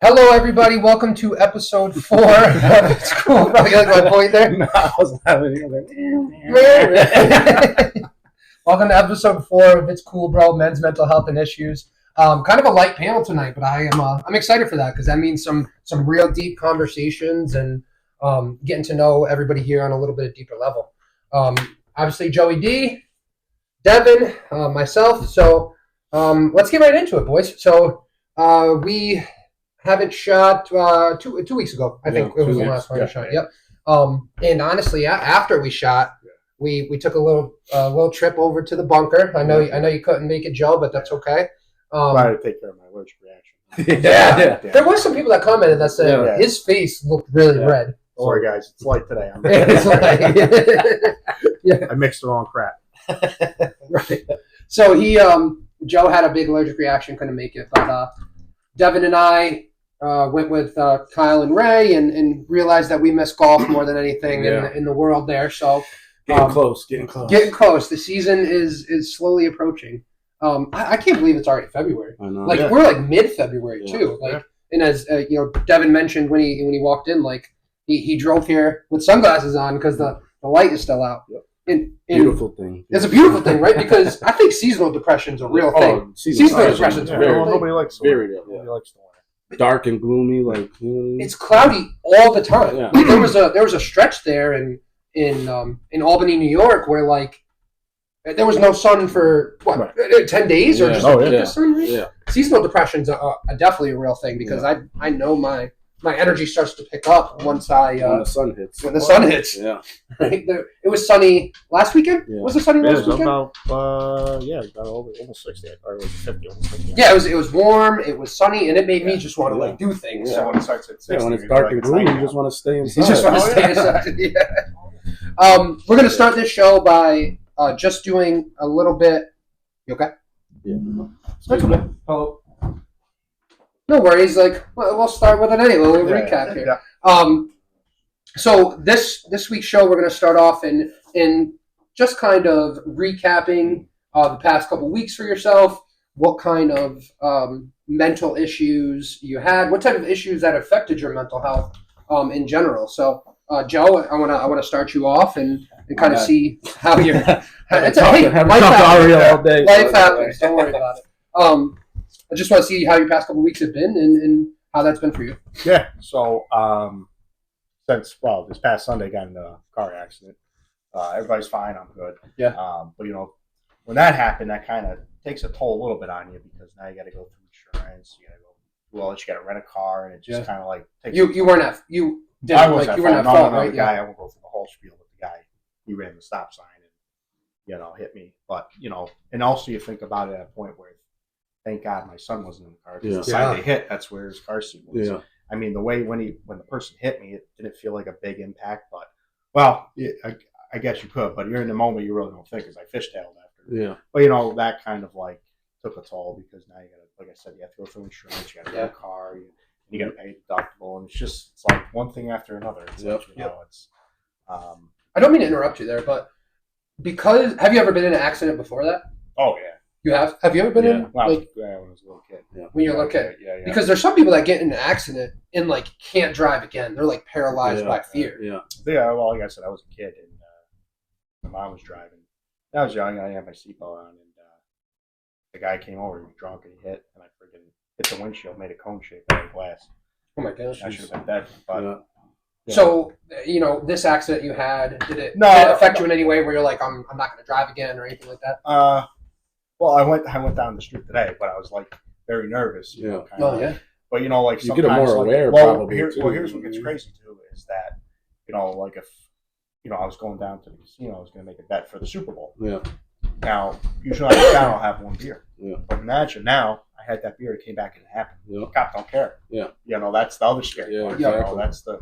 Hello, everybody. Welcome to episode 4 of It's Cool. Bro, you like my point there? No, I was laughing. I was like, Welcome to episode 4 of It's Cool, Bro, Men's Mental Health and Issues. Kind of a light panel tonight, but I'm excited for that because that means some real deep conversations and getting to know everybody here on a little bit of deeper level. Obviously, Joey D, Devin, myself. So let's get right into it, boys. So we haven't shot 2 weeks ago. I think it was the last time we shot. Yep. And honestly, after we shot, we took a little trip over to the bunker. I know you couldn't make it, Joe, but that's okay. try to take care of my allergic reaction. Yeah. There was some people that commented that said his face looked really red. Don't worry, guys. It's light today. It's like, I mixed the wrong crap. Right. So Joe had a big allergic reaction, couldn't make it, but Devin and I went with Kyle and Ray and realized that we miss golf more than anything in the world there. So Getting close. Getting close. The season is slowly approaching. I can't believe it's already February. I know. Like we're like mid-February too. Like, and as Devin mentioned when he walked in, like he drove here with sunglasses on because the light is still out. Yep. And beautiful thing. It's a beautiful thing, right? Because I think seasonal depression is a real thing. Seasonal depression is a real thing. Nobody likes the winter. Nobody likes the winter. Dark and gloomy, like it's cloudy all the time. Yeah. Like, there was a stretch there in Albany, New York, where like there was no sun for 10 days or just the sun. Right? Yeah. Seasonal depression's definitely a real thing because I know my energy starts to pick up once when the sun hits. When the sun hits. Yeah. Right? It was sunny last weekend. Yeah. Was it sunny last weekend? About almost 60. Or was it 50? Almost 50. Yeah, it was warm. It was sunny, and it made me just want to like do things. Yeah. So when it starts at 60, when it's dark and gloomy, you just want to stay inside. You just want to stay inside. Yeah. We're gonna start this show by just doing a little bit. You okay? Yeah. That's okay. Oh. No worries. Like we'll start with it anyway. We'll recap here. Yeah. So this week's show, we're going to start off in just kind of recapping the past couple weeks for yourself. What kind of mental issues you had? What type of issues that affected your mental health in general? So, Joe, I want to start you off and kind of see how you're. Life happens. Don't worry about it. I just want to see how your past couple weeks have been and how that's been for you. Yeah. So, since this past Sunday, got in a car accident. Everybody's fine. I'm good. Yeah. But when that happened, that kind of takes a toll a little bit on you because now you got to go through insurance. You got to go. You got to rent a car, and it just kind of like takes. You weren't at you. Didn't, I was like, you weren't at fault, right? The guy. I won't go through the whole spiel, but the guy he ran the stop sign and hit me. But and also you think about it at a point where. Thank God my son wasn't in the car. Because the side they hit, that's where his car seat was. Yeah. I mean, the way when the person hit me, it didn't feel like a big impact. But, I guess you could. But you're in the moment, you really don't think, because I fishtailed after. Yeah. But, that kind of, like, took a toll because now you got to, like I said, you have to go through insurance. You got to get a car. You got to pay a deductible. And it's like one thing after another. It's it's. I don't mean to interrupt you there, but have you ever been in an accident before that? Oh, yeah. You have? Have you ever been in? When I was a little kid. Yeah. When you're a little kid? Yeah. Because there's some people that get in an accident and, like, can't drive again. They're, like, paralyzed by fear. Yeah. Yeah, well, like I said, I was a kid, and my mom was driving. I was young, and I had my seatbelt on, and the guy came over, he was drunk, and he hit, and I freaking hit the windshield, made a cone shape out of glass. Oh, my gosh. I should have been dead, but... Yeah. So, this accident you had, did it affect you in any way where you're like, I'm not going to drive again or anything like that? Well, I went down the street today, but I was like very nervous. But like you get more aware. Probably. Here's what gets crazy too is that like if I was going down to the casino, I was going to make a bet for the Super Bowl. Yeah. Now usually I get down, I'll have one beer. Yeah. But imagine now I had that beer, it came back and it happened. Yeah. Cops don't care. Yeah. That's the other scary part. Exactly. That's the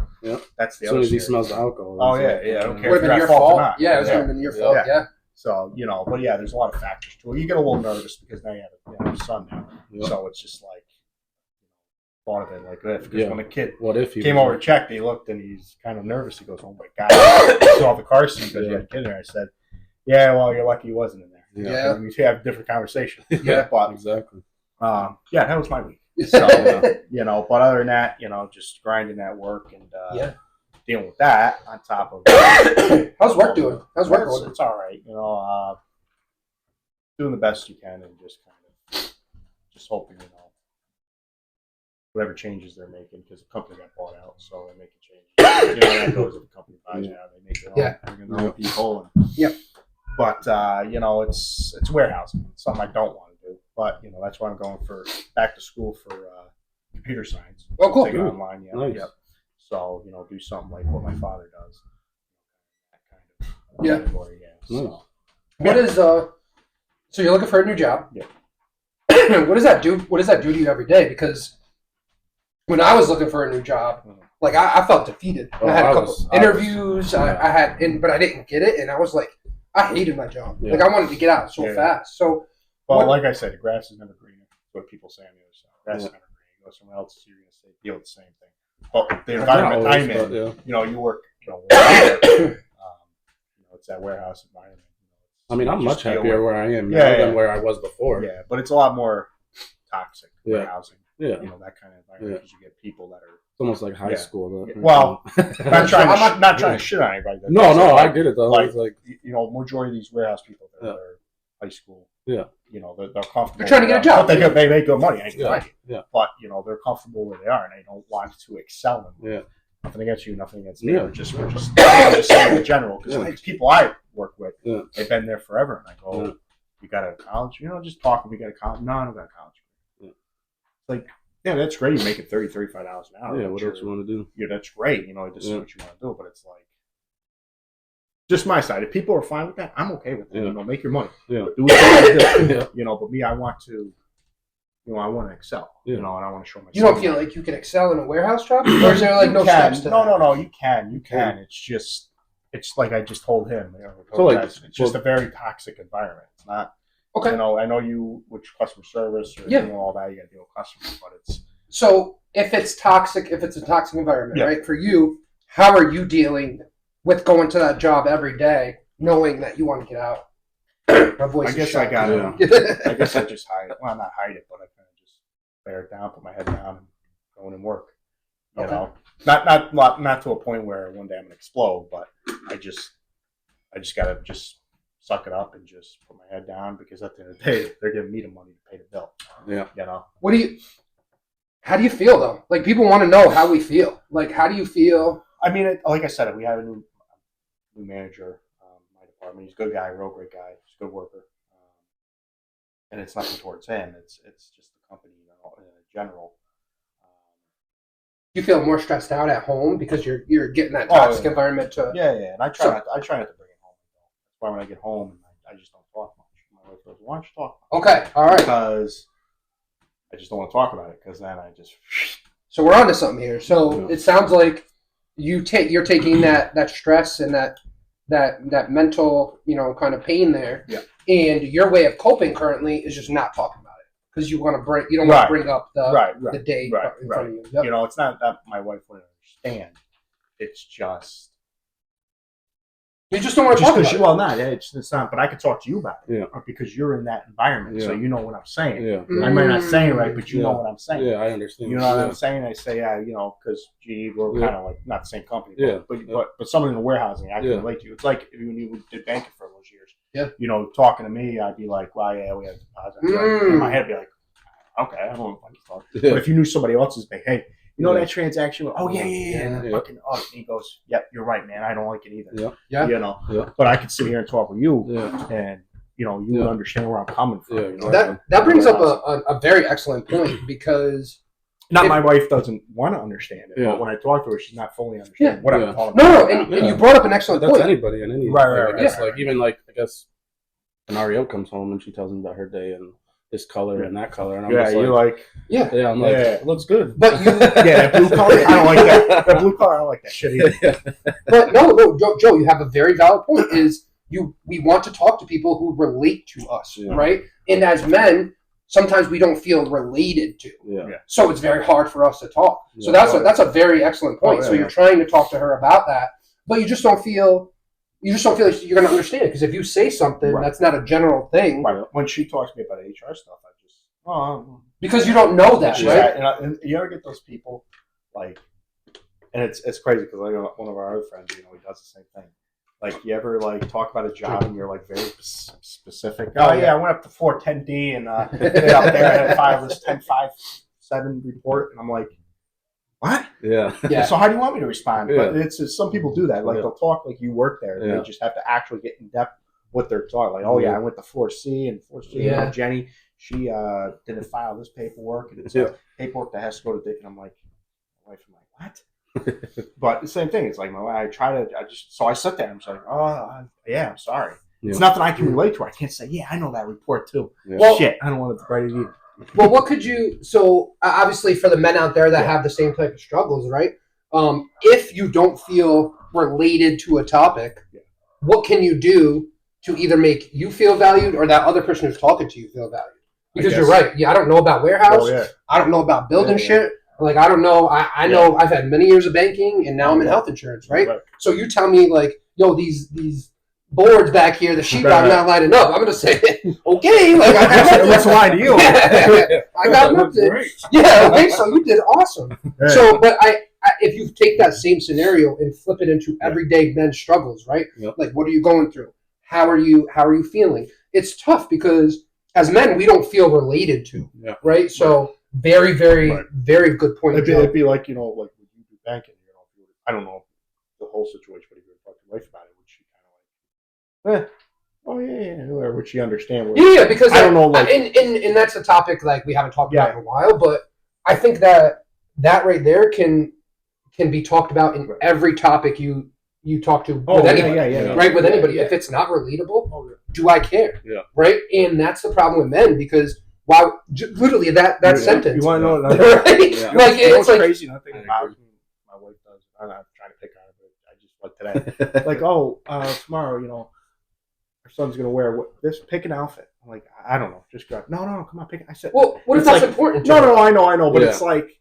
as soon as he smells the alcohol. Oh yeah. I don't care. Would have been your fault. Yeah, it was going to been your fault. Yeah. So, but there's a lot of factors to it. You get a little nervous because now you have a son now. Yep. So it's just like, thought of it like if. Because when a kid came over to check, he looked and he's kind of nervous. He goes, oh my God. I saw the car seat because you had a kid there. I said, yeah, well, you're lucky he wasn't in there. We have a different conversation. But exactly. That was my week. So, you know, but other than that, you know, just grinding that work and dealing with that on top of. How's work doing? How's work going? It's all right. You know, doing the best you can and just kind of just hoping, you know, whatever changes they're making, because the company got bought out, so they're making changes. You know, that goes with the company buys you out. They make their own people. And, But you know, it's warehousing. It's something I don't want to do. But you know, that's why I'm going for back to school for computer science. Oh, cool. Take it online. Yeah. Nice. Yep. So you know, do something like what my father does. That kind of category. Yeah. So. What is so you're looking for a new job? Yeah. What does that do? What does that do to you every day? Because when I was looking for a new job, like I felt defeated. I had a couple interviews. I had, but I didn't get it, and I was like, I hated my job. Yeah. Like I wanted to get out so fast. So, well, like I said, the grass is never greener. That's what people say on the other side. Grass is never greener. You go somewhere else, you're going to deal with the same thing. But the environment I'm in, you know, you work, you know, it's that warehouse environment. I mean, I'm much happier where I am now than where I was before. Yeah, but it's a lot more toxic warehousing. Yeah. You know, that kind of environment because you get people that are. It's almost like high school. Well, I'm not trying to shit on anybody. No, I get it though. Like, you know, majority of these warehouse people that are high school. Yeah. You know, they're comfortable. They're trying to get a job. They make good money. Yeah. But you know, they're comfortable where they are, and they don't want to excel in. Yeah. Nothing against you, nothing against me. We're just saying in general because like people I work with, they've been there forever, and I go, "You got a college? You know, just talking. We got a college? No, I don't got a college." Like, yeah, that's great. You're making $30, $35 an hour. Yeah, what else you want to do? Yeah, that's great. You know, this is what you want to do. But it's like, just my side. If people are fine with that, I'm okay with that. You know, make your money. Yeah. Do what you want to do. You know, but me, I want to, you know, I want to excel. You know, and I want to show myself. You don't feel like you can excel in a warehouse job? Or is there like no steps to that? No, you can. You can. It's just, it's like I just told him. You know, so like, it's just a very toxic environment. It's not. Okay. You know, I know you with customer service or doing all that, you got to deal with customers, but it's. So if it's toxic, if it's a toxic environment, right, for you, how are you dealing with going to that job every day, knowing that you want to get out? My voice I guess I got it. I guess I just hide it. Well, not hide it, but I kind of just bear it down, put my head down, and go in and work. You know, not to a point where one day I'm gonna explode, but I just gotta just suck it up and just put my head down because at the end of the day, they're giving me the money to pay the bill. Yeah. You know. How do you feel though? Like people want to know how we feel. Like how do you feel? I mean, like I said, we have a new manager. My department. He's a good guy, real great guy. He's a good worker. And it's nothing towards him. It's just the company, you know, in general. You feel more stressed out at home because you're getting that toxic environment to. Yeah, and I try not to bring it home. That's why when I get home, I just don't talk much. My wife goes, "Why don't you talk?" Okay, all right. Because I just don't want to talk about it because then I just. So we're on to something here. So it sounds like you're taking that stress and that mental, you know, kind of pain there. Yeah. And your way of coping currently is just not talking about it because you want to bring, you don't want to bring up the day in front of you. Yep. You know, it's not that my wife wouldn't understand. It's just. You just don't want to talk about it. Well, it's not. But I could talk to you about it because you're in that environment, so you know what I'm saying. Yeah. I might not say it right, but you know what I'm saying. Yeah, I understand. You know what I'm saying? I say, you know, because GE, we're kind of like not the same company. But someone in the warehousing, I can relate to you. It's like when you did banking for those years. Yeah. You know, talking to me, I'd be like, well, yeah, we have deposits. In my head, I'd be like, okay, I don't know what you're talking. But if you knew somebody else's bank, hey. You know that transaction? Oh, yeah. And fucking, he goes, yep, you're right, man. I don't like it either. Yeah. You know, but I could sit here and talk with you, and you know, you would understand where I'm coming from. You know? That brings up a very excellent point because my wife doesn't want to understand it, but when I talk to her, she's not fully understanding what I'm talking about. And you brought up an excellent point. That's anybody in any right. I guess like even like I guess an REO comes home and she tells me about her day and. This color and that color, and I'm just like, I'm like, it looks good. But you, that blue color, I don't like that. That blue color, I don't like that shit either. But no, Joe, you have a very valid point. We want to talk to people who relate to us, right? And as men, sometimes we don't feel related to, so it's very hard for us to talk. So that's a very excellent point. So you're trying to talk to her about that, but you just don't feel. You just don't feel like you're going to understand it because if you say something that's not a general thing. Right. When she talks to me about HR stuff, I just, Because you don't know that, right? And you ever get those people, like, and it's crazy because like one of our other friends, he does the same thing. Like, you ever like talk about a job and you're like very specific? Oh yeah, I went up to 410D and up there I had to file this 10.5.7 report, and I'm like, what? Yeah. So how do you want me to respond? But it's some people do that. Like they'll talk like you work there, and they just have to actually get in depth what they're talking. Like, oh yeah, I went to 4C and 4C. Jenny, she didn't file this paperwork, and it's paperwork that has to go to Dick. And I'm like, my wife, I'm like, what? But the same thing. It's like I sit there and I'm just like, oh yeah, I'm sorry. It's nothing I can relate to. I can't say, yeah, I know that report too. Well, shit, I don't want to write it either. Well, what could you? So obviously, for the men out there that have the same type of struggles, right? If you don't feel related to a topic, what can you do to either make you feel valued or that other person who's talking to you feel valued? Because you're right. Yeah, I don't know about warehouse. I don't know about building shit. Like, I don't know. I know I've had many years of banking, and now I'm in health insurance, right? So you tell me, like, yo, these boards back here, the sheetrock not lighting up. I'm going to say, okay. Like, let's lie to you. I got nothing. Yeah, okay, so you did awesome. So, but if you take that same scenario and flip it into everyday men's struggles, right? Like, what are you going through? How are you feeling? It's tough because as men, we don't feel related to, right? So very, very, very good point. It'd be like, like when you do banking, I don't know the whole situation, but if you talk to your wife about it, would she kind of like, oh yeah, would she understand? Yeah, because I don't know, like, and that's a topic like we haven't talked about in a while, but I think that right there can be talked about in every topic you talk to with anybody, right? With anybody, if it's not relatable, do I care? Right, and that's the problem with men because literally that sentence. You want to know? Right? Like it's like crazy. Nothing about my wife does. I'm not trying to pick on her, but I just like today. Like, tomorrow, our son's gonna wear this. Pick an outfit. I'm like, I don't know. Just grab. No, come on, pick it. I said, well, what if that's important? No, I know, but it's like,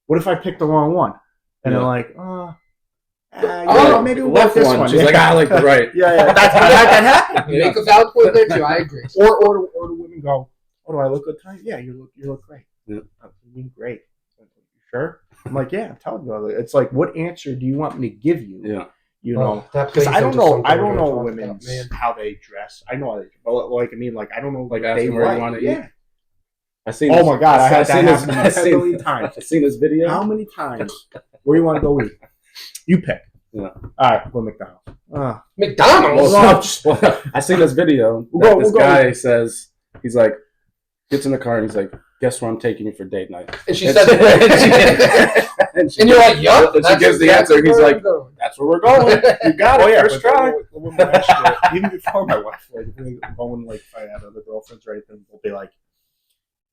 what if I pick the wrong one? And they're like, maybe we'll left this one. She's like, I like the right. That's that happened. You make a valid point there too. I agree. Or the women go, oh, do I look good tonight? Yeah, you look great. You mean great? You sure? I'm like, yeah, I'm telling you. It's like, what answer do you want me to give you? Yeah. Because I don't know women how they dress. I know how they dress. But like, I mean, like, I don't know. Like asking where you want to eat. I seen. Oh my god! I had that happen a million times. I seen this video. How many times? Where do you want to go eat? You pick. Yeah. All right, go to McDonald's. McDonald's. Well, I seen this video. This guy says he's like, gets in the car and he's like, "Guess where I'm taking you for date night?" And she said, and you're like, "Yup." And she gives the answer. And he's like, "That's where we're going. You got it. First try." Even before my wife, like, going like if I had other girlfriends or anything, we'll be like,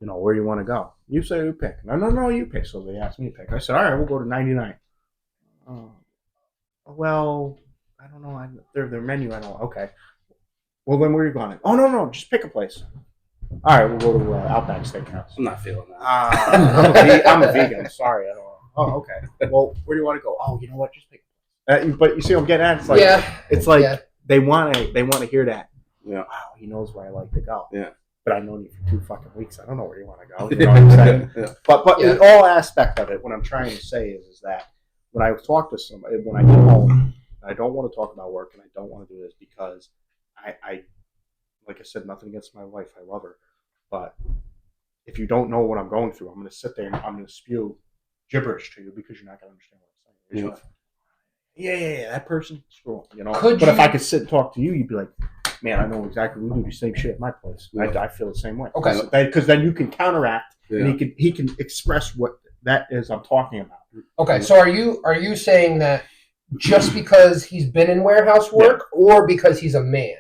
where do you want to go? You say you pick. No, you pick. So they asked me to pick. I said, all right, we'll go to 99. Well, I don't know. Their menu, I don't know. Okay. Well, then where are you going? Oh, no, just pick a place. All right, we'll go to Outback Steakhouse. I'm not feeling that. I'm a vegan. Sorry, I don't know. Oh, okay. Well, where do you want to go? Oh, you know what? Just pick. But you see what I'm getting at? It's like, it's like they want to hear that. Yeah. Wow, he knows where I like to go. Yeah. But I've known you for 2 fucking weeks. I don't know where you want to go. You know what I'm saying? But in all aspect of it, what I'm trying to say is that when I talk to somebody, when I get home, I don't want to talk about work and I don't want to do this because I like I said, nothing against my wife. I love her. But if you don't know what I'm going through, I'm going to sit there and I'm going to spew gibberish to you because you're not going to understand what I'm saying. Yeah, that person, screw them, But if I could sit and talk to you, you'd be like, man, I know exactly. We do the same shit at my place. I feel the same way. Okay, because then you can counteract, and he can express what that is I'm talking about. Okay, so are you saying that just because he's been in warehouse work, or because he's a man?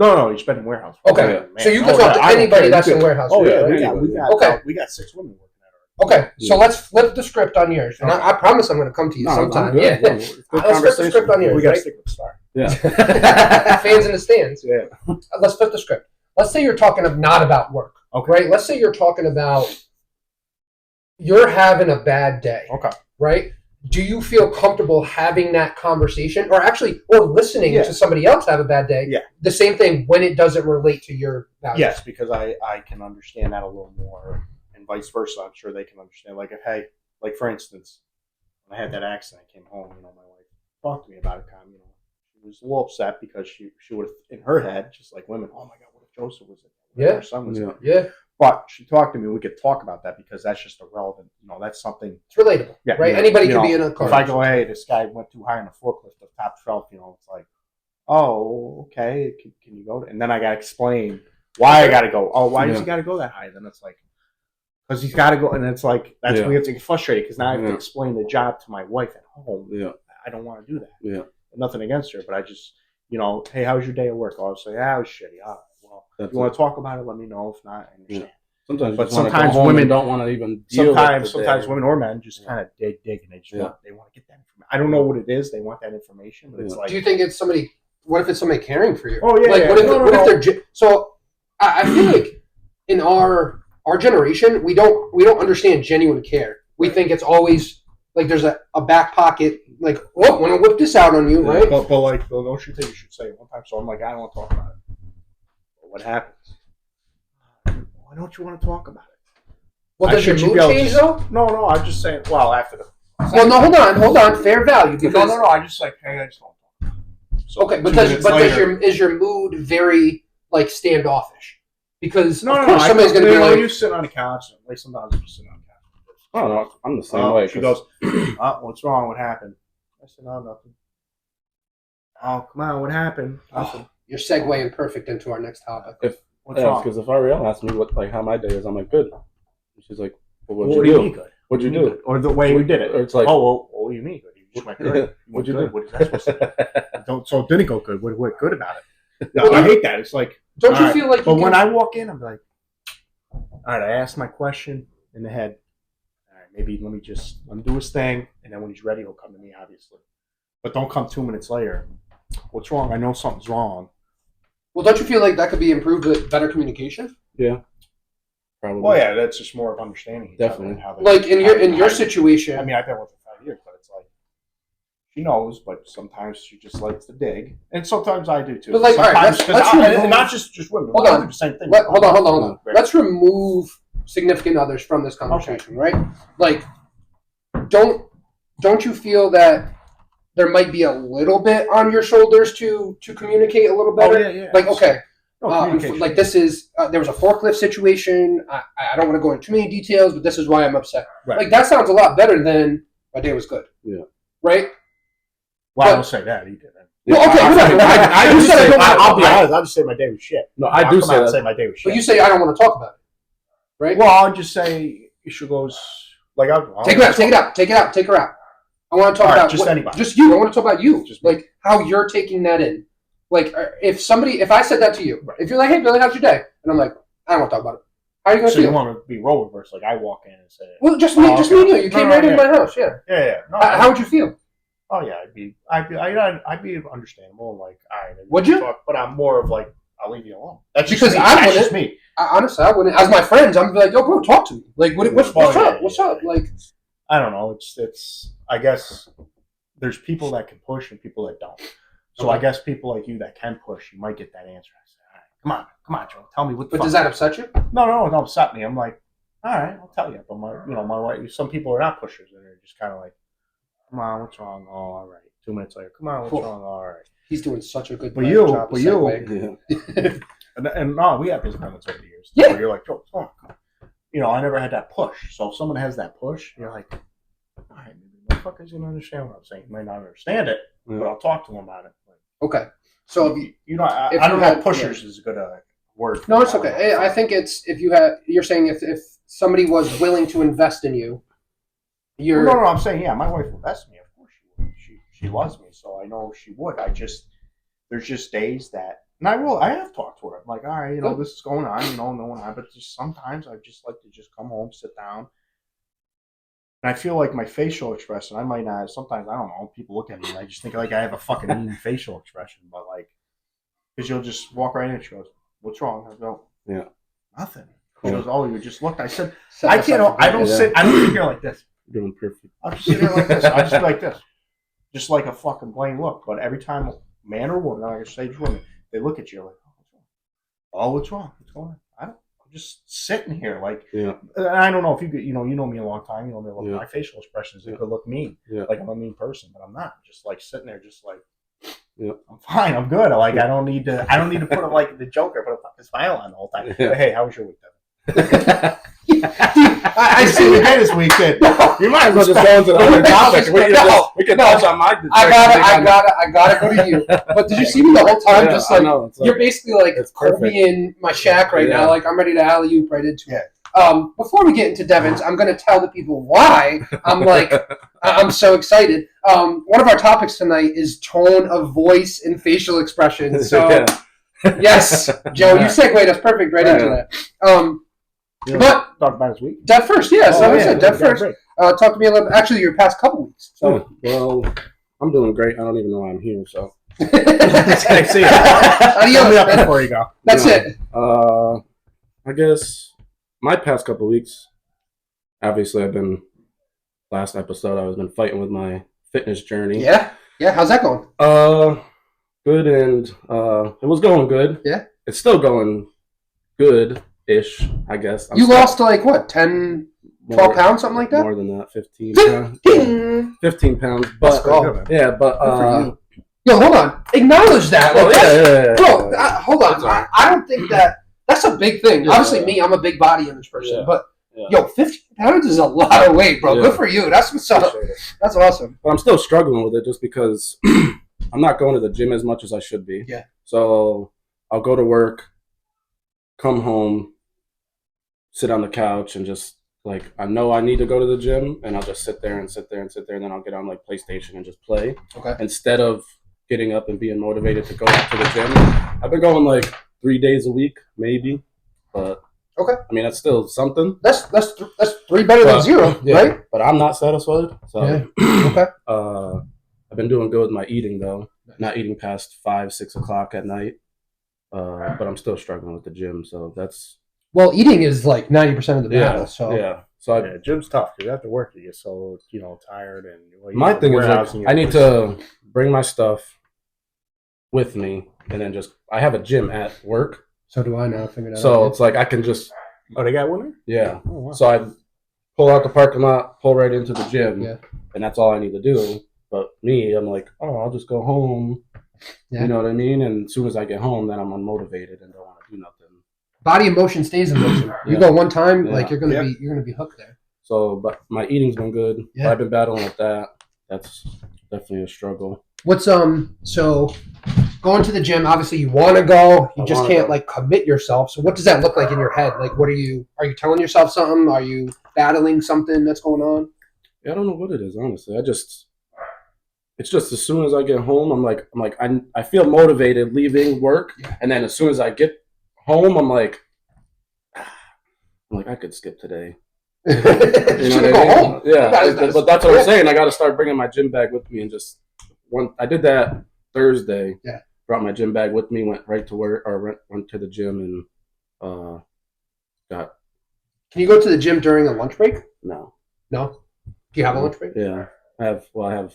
No, he's been in warehouse work. Okay, so you can talk to anybody that's in warehouse work. Oh yeah, we got 6 women working at our. Okay, so let's flip the script on yours, and I promise I'm going to come to you sometime. Yeah, let's flip the script on yours. We got to stick with the star. Yeah. Fans in the stands. Yeah. Let's flip the script. Let's say you're talking not about work. Okay. Right? Let's say you're talking about you're having a bad day. Okay. Right? Do you feel comfortable having that conversation or listening to somebody else have a bad day? Yeah. The same thing when it doesn't relate to your values. Yes, because I can understand that a little more and vice versa. I'm sure they can understand. Like if, hey, like for instance, when I had that accident, I came home. My wife talked to me about it. She was a little upset because she would have, in her head, just like women. Oh my God, what if Joseph was in there? Her son was in there. Yeah. But she talked to me. We could talk about that because that's just irrelevant. That's something. It's relatable, right? Anybody can be in a car. If I go, hey, this guy went too high on the forklift, the top shelf. It's like, oh, okay. Can you go? And then I got to explain why I got to go. Oh, why does he got to go that high? Then it's like, because he's got to go. And it's like, that's when we have to get frustrated because now I have to explain the job to my wife at home. Yeah. I don't want to do that. Yeah. Nothing against her, but I just, hey, how was your day at work? I'll say, it was shitty. All right, well, if you want to talk about it, let me know. If not, I understand. Yeah. Sometimes women don't want to even deal sometimes women or men just kind of dig and they just want to get that information. I don't know what it is. They want that information, but it's like. Do you think it's somebody? What if it's somebody caring for you? Oh yeah. Like what if they're so? I feel like in our generation, we don't understand genuine care. We think it's always like there's a back pocket. Like, oh, want to whip this out on you, right? But like, don't you think you should say it one time? So I'm like, I don't want to talk about it. But what happens? Why don't you want to talk about it? Well, does your mood change though? No. I'm just saying. Well, after the. Well, no, hold on. Fair value. Because, no. I just like, hey, I just don't talk. So okay, but is your mood very like standoffish? Because no, somebody's going to be like, you sit on the couch. Like sometimes you sit on the couch. Oh no, I'm the same way. She goes, what's wrong? What happened? I said, no, nothing. Oh, come on, what happened? Nothing. You're segueing perfect into our next topic. What's wrong? Because if Ariel asks me how my day is, I'm like, good. And she's like, well, what'd you do? Good? What'd you do? Or the way we did it. Or it's like, what do you mean good? You just went good. What'd you do? What is that supposed to do? So it didn't go good. What good about it? No, I hate that. It's like, don't you feel like? But when I walk in, I'm like, all right, I asked my question in the head. Maybe let me do his thing, and then when he's ready, he'll come to me, obviously. But don't come 2 minutes later. What's wrong? I know something's wrong. Well, don't you feel like that could be improved with better communication? Yeah, probably. Well, yeah, that's just more of understanding. Definitely. Like in your situation. I mean, I've been with her 5 years, but it's like she knows, but sometimes she just likes to dig, and sometimes I do too. But like, all right, let's not just women. Hold on. Do the same thing. Hold on. Right. Let's remove significant others from this conversation, right? Like, don't you feel that there might be a little bit on your shoulders to communicate a little better? Oh, yeah. Like, okay, like this is there was a forklift situation. I don't want to go into too many details, but this is why I'm upset. Right. Like that sounds a lot better than my day was good. Yeah. Right. Well, I don't say that either. Well, okay, whatever. I'll be honest. I'll just say my day was shit. No, I do say my day was shit. But you say I don't want to talk about it. Right. Well, I'll just say she goes like take her out. I want to talk about anybody, just you. I want to talk about you, just like how you're taking that in. Like if I said that to you, if you're like, hey Billy, how's your day? And I'm like, I don't want to talk about it. How are you gonna feel? So you want to be role reverse? Like I walk in and say, well, just me and you. You came right into my house. Yeah. Yeah. No, how would you feel? Oh yeah, I'd be understandable. Like, all right, would you? But I'm more of like, I'll leave you alone. That's because that's just me. Honestly, I wouldn't. As my friends, I'm like, yo, bro, talk to me. Like, what's up? What's up? Like, I don't know. It's. I guess there's people that can push and people that don't. So I guess people like you that can push, you might get that answer. I say, all right, come on, Joe, tell me what. But does that upset you? No, it don't upset me. I'm like, all right, I'll tell you. But my wife. Some people are not pushers, and they're just kind of like, come on, what's wrong? Oh, all right. 2 minutes later, come on, what's wrong? All right. He's doing such a good job. But you. And no, we have these moments over the years. Yeah. Where you're like, Joe, come on. I never had that push. So if someone has that push, you're like, all right, maybe motherfucker's gonna understand what I'm saying. He might not understand it, but I'll talk to him about it. Okay. So I don't know if pushers is a good word. No, it's okay. I think it's you're saying if somebody was willing to invest in you, you're. No, I'm saying my wife invests in me. Of course she would. She loves me, so I know she would. There's just days that. And I have talked to her. I'm like, all right, this is going on, but just sometimes I just like to just come home, sit down. And I feel like my facial expression, I might not, sometimes, I don't know, people look at me and I just think like I have a fucking mean facial expression, but like, because you'll just walk right in and she goes, what's wrong? I go, nothing. She goes, oh, you just looked. I said, I don't sit here like this. You're doing perfect. I'll just sit here like this. I'll just be like this. Just like a fucking plain look. But every time, man or woman, like I say, woman, they look at you like, oh, what's wrong? Oh, what's wrong? What's going on? I don't. just sitting here. Like, I don't know if you know me a long time. You know me a long time. My facial expressions, it could look mean. Yeah. Like I'm a mean person, but I'm not. I'm just like sitting there, just like, I'm fine. I'm good. Like I don't need to put it like the Joker, put a fucking smile on the whole time. Yeah. But, hey, how was your week, Devin? I see you this weekend. You might as well just go into the other topic. We can touch on my. I gotta go to you. But did you see me the whole time? Just like you're basically like Kobe in my shack right now. Like I'm ready to alley-oop right into it. Before we get into Devin's, I'm going to tell the people why I'm so excited. One of our topics tonight is tone of voice and facial expression. So, yes, Joe, you segued us perfect right into that. But talk about this week. Dev first, yeah. So I said Dev first. Talk to me a little. Actually, your past couple weeks. So, well, I'm doing great. I don't even know why I'm here. So, I see. Adios before you go. That's it. I guess my past couple weeks. Obviously, last episode. I've been fighting with my fitness journey. Yeah. How's that going? Good, and it was going good. Yeah. It's still going good-ish, I guess. You lost like what, 10, 12 pounds, something like that? More than that, 15 pounds. 15 pounds. But, yeah, but... Yo, hold on. Acknowledge that. Like, yeah. Bro, hold on. I don't think that's a big thing. Yeah, obviously, me, I'm a big body image person, but... Yo, 15 pounds is a lot of weight, bro. Yeah. Good for you. That's what's up. That's awesome. But I'm still struggling with it just because I'm not going to the gym as much as I should be. Yeah. So I'll go to work, come home, sit on the couch, and just like I know I need to go to the gym, and I'll just sit there, and then I'll get on like PlayStation and just play. Okay. Instead of getting up and being motivated to go to the gym, I've been going like 3 days a week, maybe, but. Okay. I mean, that's still something. That's 3 better than 0, right? But I'm not satisfied. So, okay. I've been doing good with my eating, though. Not eating past 5, 6 o'clock at night. But I'm still struggling with the gym. So that's... Well, eating is like 90% of the battle. So yeah. So gym's tough because after work you get so tired and. Well, my thing is like, I need to bring my stuff with me, and then I have a gym at work. So do I now. Figure that out. So it's like I can just. Oh, they got one there? Yeah. Oh, wow. So I pull out the parking lot, pull right into the gym, and that's all I need to do. But me, I'm like, I'll just go home. Yeah. You know what I mean? And as soon as I get home, then I'm unmotivated and don't want to do nothing. Body in motion stays in motion. You go one time, like you're gonna be hooked there. So, but my eating's been good. Yeah. I've been battling with that. That's definitely a struggle. What's so going to the gym, obviously you want to go, you just can't like commit yourself. So what does that look like in your head? Like are you telling yourself something? Are you battling something that's going on? Yeah, I don't know what it is, honestly. It's just as soon as I get home, I feel motivated leaving work, and then as soon as I get home, I'm like I could skip today. You know what I mean? Home. Yeah, but that's what I'm saying. I got to start bringing my gym bag with me and just I did that Thursday. Yeah. Brought my gym bag with me, went right to work, or went to the gym and got. Can you go to the gym during a lunch break? No. No? Do you have a lunch break? Yeah. I have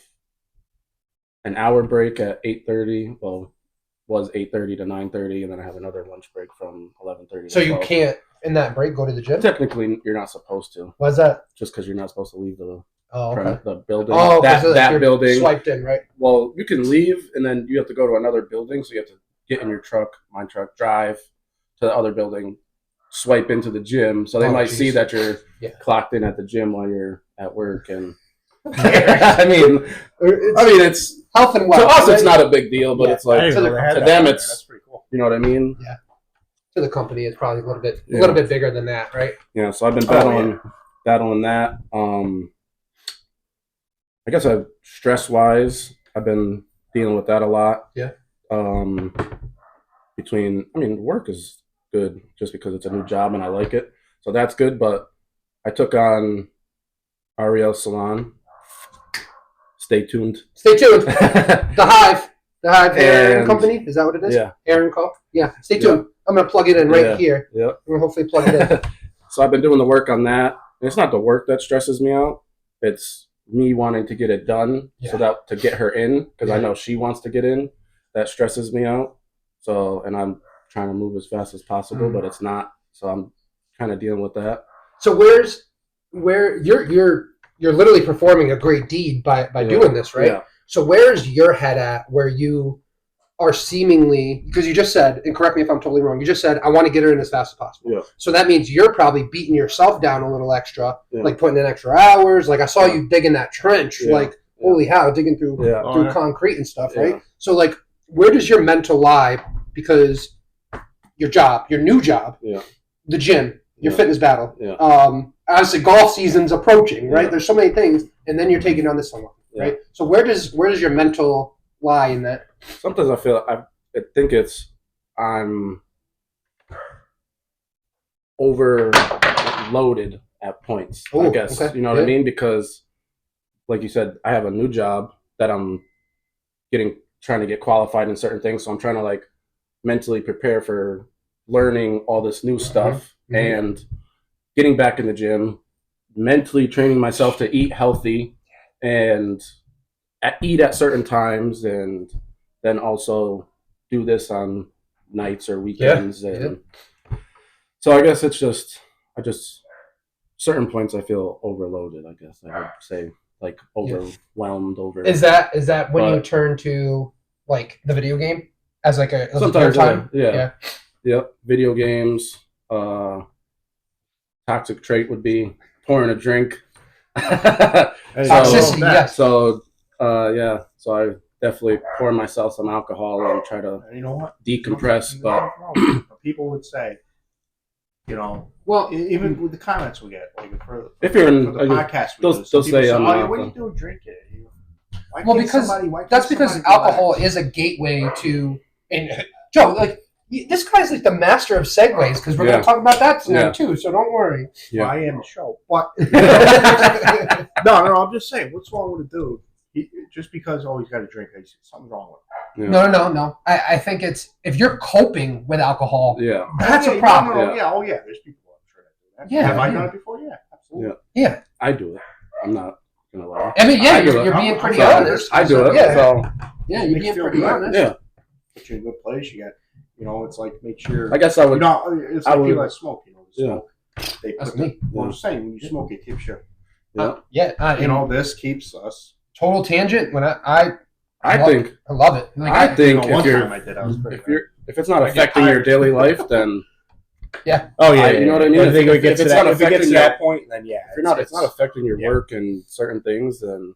an hour break at 8:30. Well, was 8:30 to 9:30, and then I have another lunch break from 11:30. So you can't, in that break, go to the gym? Technically, you're not supposed to. Why's that? Just because you're not supposed to leave the building. Oh, that building. Swiped in, right? Well, you can leave, and then you have to go to another building. So you have to get in your truck, my truck, drive to the other building, swipe into the gym. So they might see that you're clocked in at the gym while you're at work. And I mean, it's health and wellness. To us, it's not a big deal, but it's like to them, it's that's pretty cool. You know what I mean? Yeah. To the company, it's probably a little bit bigger than that, right? Yeah. So I've been battling that. I guess stress-wise, I've been dealing with that a lot. Yeah. Work is good just because it's a new job and I like it. So that's good, but I took on Ariel Salon. Stay tuned. The Hive Aaron Company. Is that what it is? Yeah. Aaron Call. Yeah. Stay tuned. Yeah. I'm going to plug it in right here. Yeah. We'll hopefully plug it in. So I've been doing the work on that. And it's not the work that stresses me out. It's me wanting to get it done so that to get her in, because I know she wants to get in. That stresses me out. So, and I'm trying to move as fast as possible, but it's not. So I'm kind of dealing with that. So where you're literally performing a great deed by doing this, right? Yeah. So where's your head at where you are seemingly, because you just said, and correct me if I'm totally wrong, you just said I want to get her in as fast as possible. Yeah. So that means you're probably beating yourself down a little extra, like putting in extra hours. Like I saw you digging that trench, like holy how, digging through concrete and stuff, right? So like, where does your mental lie? Because your job, your new job, the gym, your fitness battle, obviously golf season's approaching, right? There's so many things, and then you're taking on this one, right? So where does your mental lie in that? Sometimes I think I'm overloaded at points. I guess you know what I mean, because like you said, I have a new job that I'm trying to get qualified in certain things, so I'm trying to like mentally prepare for learning all this new stuff and getting back in the gym, mentally training myself to eat healthy and eat at certain times, and then also do this on nights or weekends. So I guess it's just certain points I feel overloaded, I guess I would say, like overwhelmed over. Is that when you turn to like the video game as like a sometimes time? Yep. Video games. Toxic trait would be pouring a drink. Toxicity, yes. So so I definitely pour myself some alcohol and try to decompress. But people would say, well, even with the comments we get, like if you're in the podcast, they'll say, "Oh, what are you doing drinking?" Because alcohol is a gateway to. And Joe, like this guy's like the master of segues because we're going to talk about that tonight too. So don't worry. Well, I am the show, but no, I'm just saying, what's wrong with a dude? Just because he's got a drink, something's wrong with him. No. I think it's if you're coping with alcohol, that's a problem. There's people I'm sure that do that. Have I done it before? Yeah, absolutely. Yeah, I do it. I'm not gonna lie. I mean, you're being pretty honest. I do it. Yeah, so. You're being pretty honest. Yeah. Put you in a good place. You got, it's like make sure. I guess I would. It's like people that smoke. Smoke. They That's put me. I'm saying when you smoke, it keeps you. This keeps us. Total tangent. When I think I love it. Like, I think if it's not affecting your daily life, then you know what I mean. If it gets to that point, then it's not affecting your work and certain things, then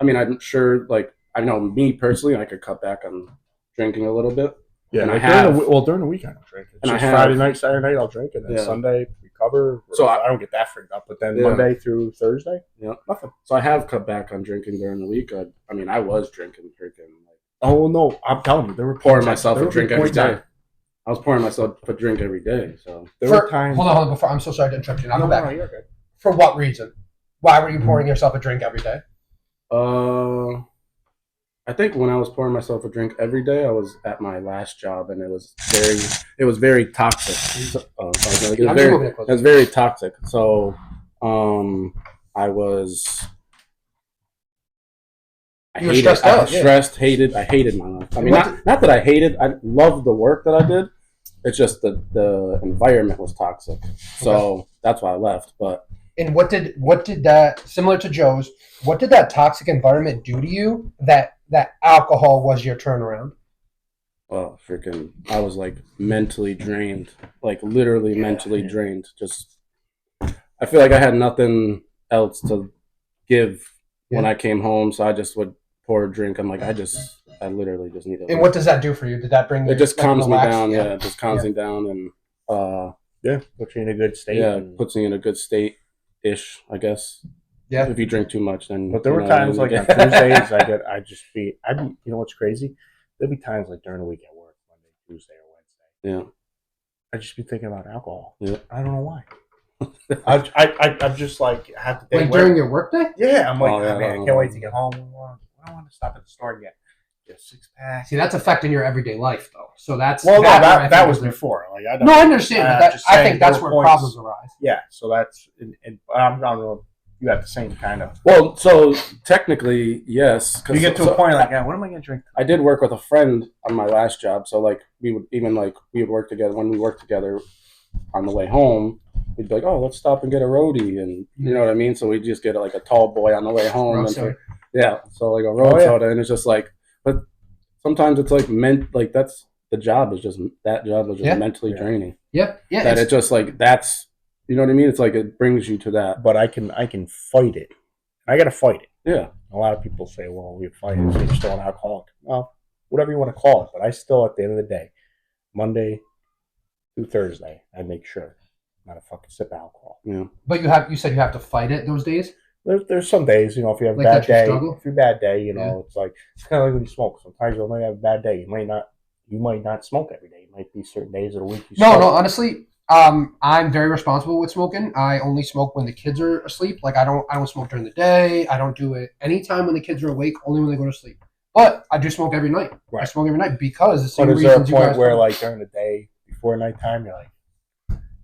I mean, I'm sure. Like I know me personally, I could cut back on drinking a little bit. Yeah, and during the weekend I'll drink. It's just Friday night, Saturday night I'll drink, and then Sunday recover. So I don't get that freaked up. But then Monday through Thursday, nothing. So I have cut back on drinking during the week. I mean, I was drinking. Oh no, I'm telling you, they were pouring myself a drink every day. I was pouring myself a drink every day. So there were times. Hold on. Before I'm so sorry to interrupt you. I'll go back. No, you're good. For what reason? Why were you pouring yourself a drink every day? I think when I was pouring myself a drink every day, I was at my last job, and it was very toxic. It was very toxic. So, I hated my life. I mean, not that I hated. I loved the work that I did. It's just the environment was toxic. So that's why I left. But. And what did that, similar to Joe's, what did that toxic environment do to you that alcohol was your turnaround? Well, I was like mentally drained, like literally mentally drained. Just, I feel like I had nothing else to give when I came home, so I just would pour a drink. I'm like, I literally just need it. And what does that do for you? Did that bring you? It just calms me down. Yeah, it just calms me down and puts you in a good state. Yeah, puts me in a good state. Ish, I guess. Yeah. If you drink too much, then. But there were times like on Tuesdays, I'd be. You know what's crazy? There'd be times like during the week at work, Monday, Tuesday, or Wednesday. Yeah. I'd just be thinking about alcohol. Yeah. I don't know why. I'm just like have to. Like during your work day? Yeah, I'm like, I can't wait to get home. I don't want to stop at the store and get a 6-pack. See, that's affecting your everyday life, though. So that's that was before. Like I understand, but I think that's where problems arise. Yeah, so that's and I don't know. You got the same kind of. Well, so technically, yes. You get to a point like, what am I going to drink? I did work with a friend on my last job, so like we would work together when we worked together on the way home. we'd be like, oh, let's stop and get a roadie, and you know what I mean. So we just get like a tall boy on the way home, and so like a road soda, and it's just like, but sometimes it's like that's the job is just mentally draining. Yeah, that it's just like that's you know what I mean. It's like it brings you to that. But I can fight it. I gotta fight it. Yeah. A lot of people say, well, we fight it, so you're still an alcoholic. Well, whatever you want to call it, but I still, at the end of the day, Monday through Thursday, I make sure I'm not a fucking sip of alcohol. Yeah. But you said you have to fight it those days? There's some days, if you have a like bad day, struggle? if you're a bad day, it's like, it's kind of like when you smoke. Sometimes you might have a bad day. You might not smoke every day. It might be certain days of the week you smoke. No, honestly, I'm very responsible with smoking. I only smoke when the kids are asleep. Like I don't smoke during the day. I don't do it anytime when the kids are awake, only when they go to sleep. But I do smoke every night. Right. I smoke every night because the same reasons you guys. But is there a point where, like, during the day, before nighttime, you're like,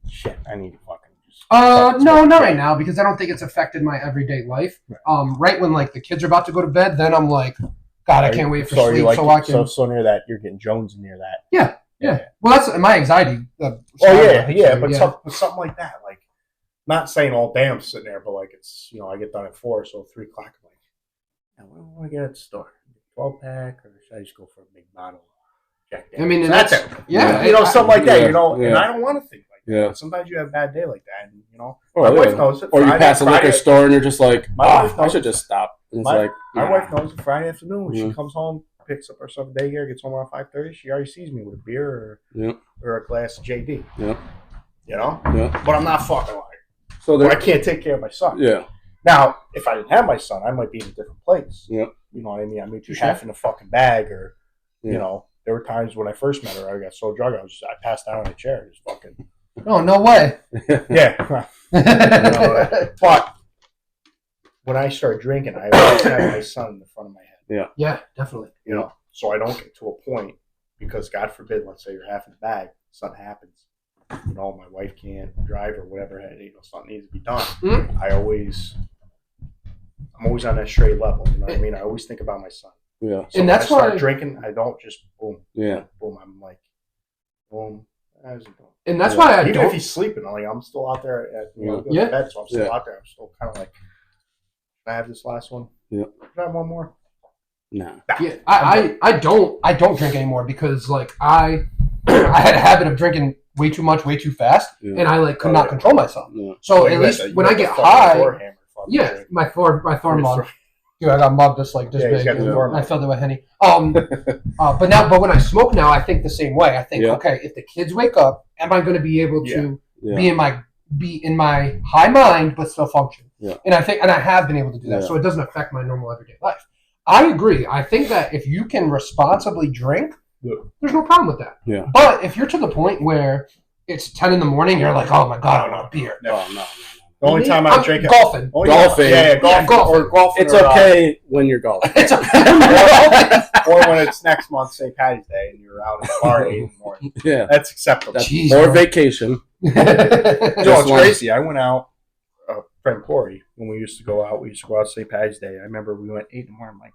shit, I need to fucking just... No, not right now, because I don't think it's affected my everyday life. Right. Right when, like, the kids are about to go to bed, then I'm like, God, I can't wait for sleep like, so I can... So near that, you're getting Jones near that. Yeah. Well, that's my anxiety. But something like that. Like, not saying all day I'm sitting there, but, like, it's, I get done at 4, so 3 o'clock, I'm like, now, what do I want to get at the store? 12-pack, or should I just go for a big bottle of Jack Daniels? I mean, that's it. Yeah. Something like that, and I don't want to think like that. Yeah. Sometimes you have a bad day like that, and, my wife knows it. Or you pass a liquor store and you're just like, I should just stop. And it's my wife knows it Friday afternoon when she comes home, picks up her son from daycare, gets home around 5:30, she already sees me with a beer or a glass of JD. Yeah. Yeah. But I'm not fucking lying. So I can't take care of my son. Yeah. Now, if I didn't have my son, I might be in a different place. Yeah. You know what I mean? I may be half in a fucking bag, or there were times when I first met her, I got so drunk, I passed out on a chair, just fucking. Oh, no way. Yeah. But when I start drinking, I always have my son in the front of my head. Yeah. Yeah, definitely. So I don't get to a point, because God forbid, let's say you're half in the bag, something happens. My wife can't drive or whatever, something needs to be done. Mm-hmm. I'm always on that straight level. You know what I mean? I always think about my son. Yeah. So and that's when I start why drinking, I don't just boom. Yeah. Boom. I'm like, boom. How's it going? And that's why I even don't. If he's sleeping, I'm still out there at to bed, so I'm still out there. I'm still kind of like, can I have this last one? Yeah. Can I have one more? No. Yeah. I don't drink anymore because like I had a habit of drinking way too much, way too fast, and I could not control myself. Yeah. So at least when I get high, my Thor mug. Dude, I got mugged just big. I filled it with Henny. But when I smoke now, I think the same way. I think, okay, if the kids wake up, am I going to be able to be in my high mind but still function? Yeah. And I have been able to do that, so it doesn't affect my normal everyday life. I agree. I think that if you can responsibly drink, there's no problem with that. Yeah. But if you're to the point where it's 10 in the morning, you're like, oh my God, I want a beer. No. The only time I drink golfing. Golfing. Yeah, golfing. It's okay when you're golfing. It's okay. Or when it's next month, St. Patty's Day, and you're out at the bar at 8 in the morning. Yeah. That's acceptable. More vacation. It's crazy. I went out, friend Corey, when we used to go out St. Patty's Day. I remember we went 8 in the morning. I'm like,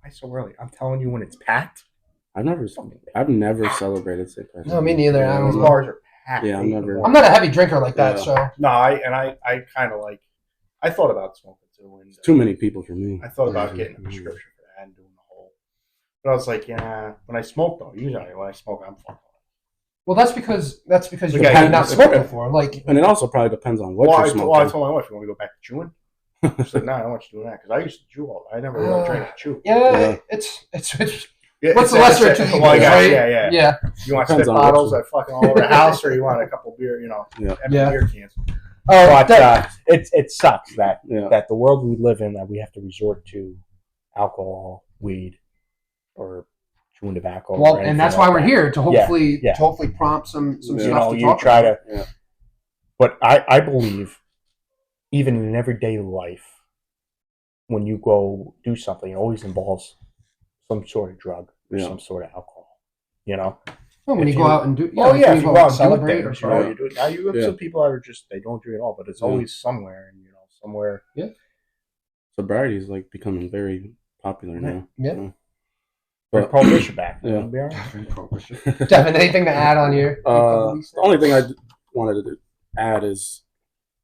why so early? I'm telling you, when it's packed. I've never celebrated St. Patty's Day. No, me neither. Those bars are packed. Yeah, I'm not a heavy drinker like that, so. No, I kind of like, I thought about smoking too. And, too many people for me. I thought about getting a prescription for that and doing the whole. But I was like, when I smoke though, usually when I smoke, I'm fucking. Well, that's because you've not smoked before. And it also probably depends on what you're smoking. Well, I told my wife, you want to go back to chewing? She said, no, I don't want you doing that, because I used to chew all. I never really drank to chew. Yeah, it's what's the lesser of two evils, right? Yeah. You want spit bottles that fucking all over the house, or you want a couple beer, empty beer cans. But it sucks that the world we live in, that we have to resort to alcohol, weed, or chewing tobacco. Well, and that's why we're here, to hopefully prompt some stuff to talk about. But I believe, even in everyday life, when you go do something, it always involves some sort of drug or some sort of alcohol. Well, when you go out and do, if you go out and celebrate, do things, you do it. Now you have some people that are just, they don't drink at all, but it's always somewhere, and somewhere. Yeah. Sobriety is becoming very popular now. Yeah. But prohibition back. Yeah. Devin, anything to add on here? The only thing I wanted to add is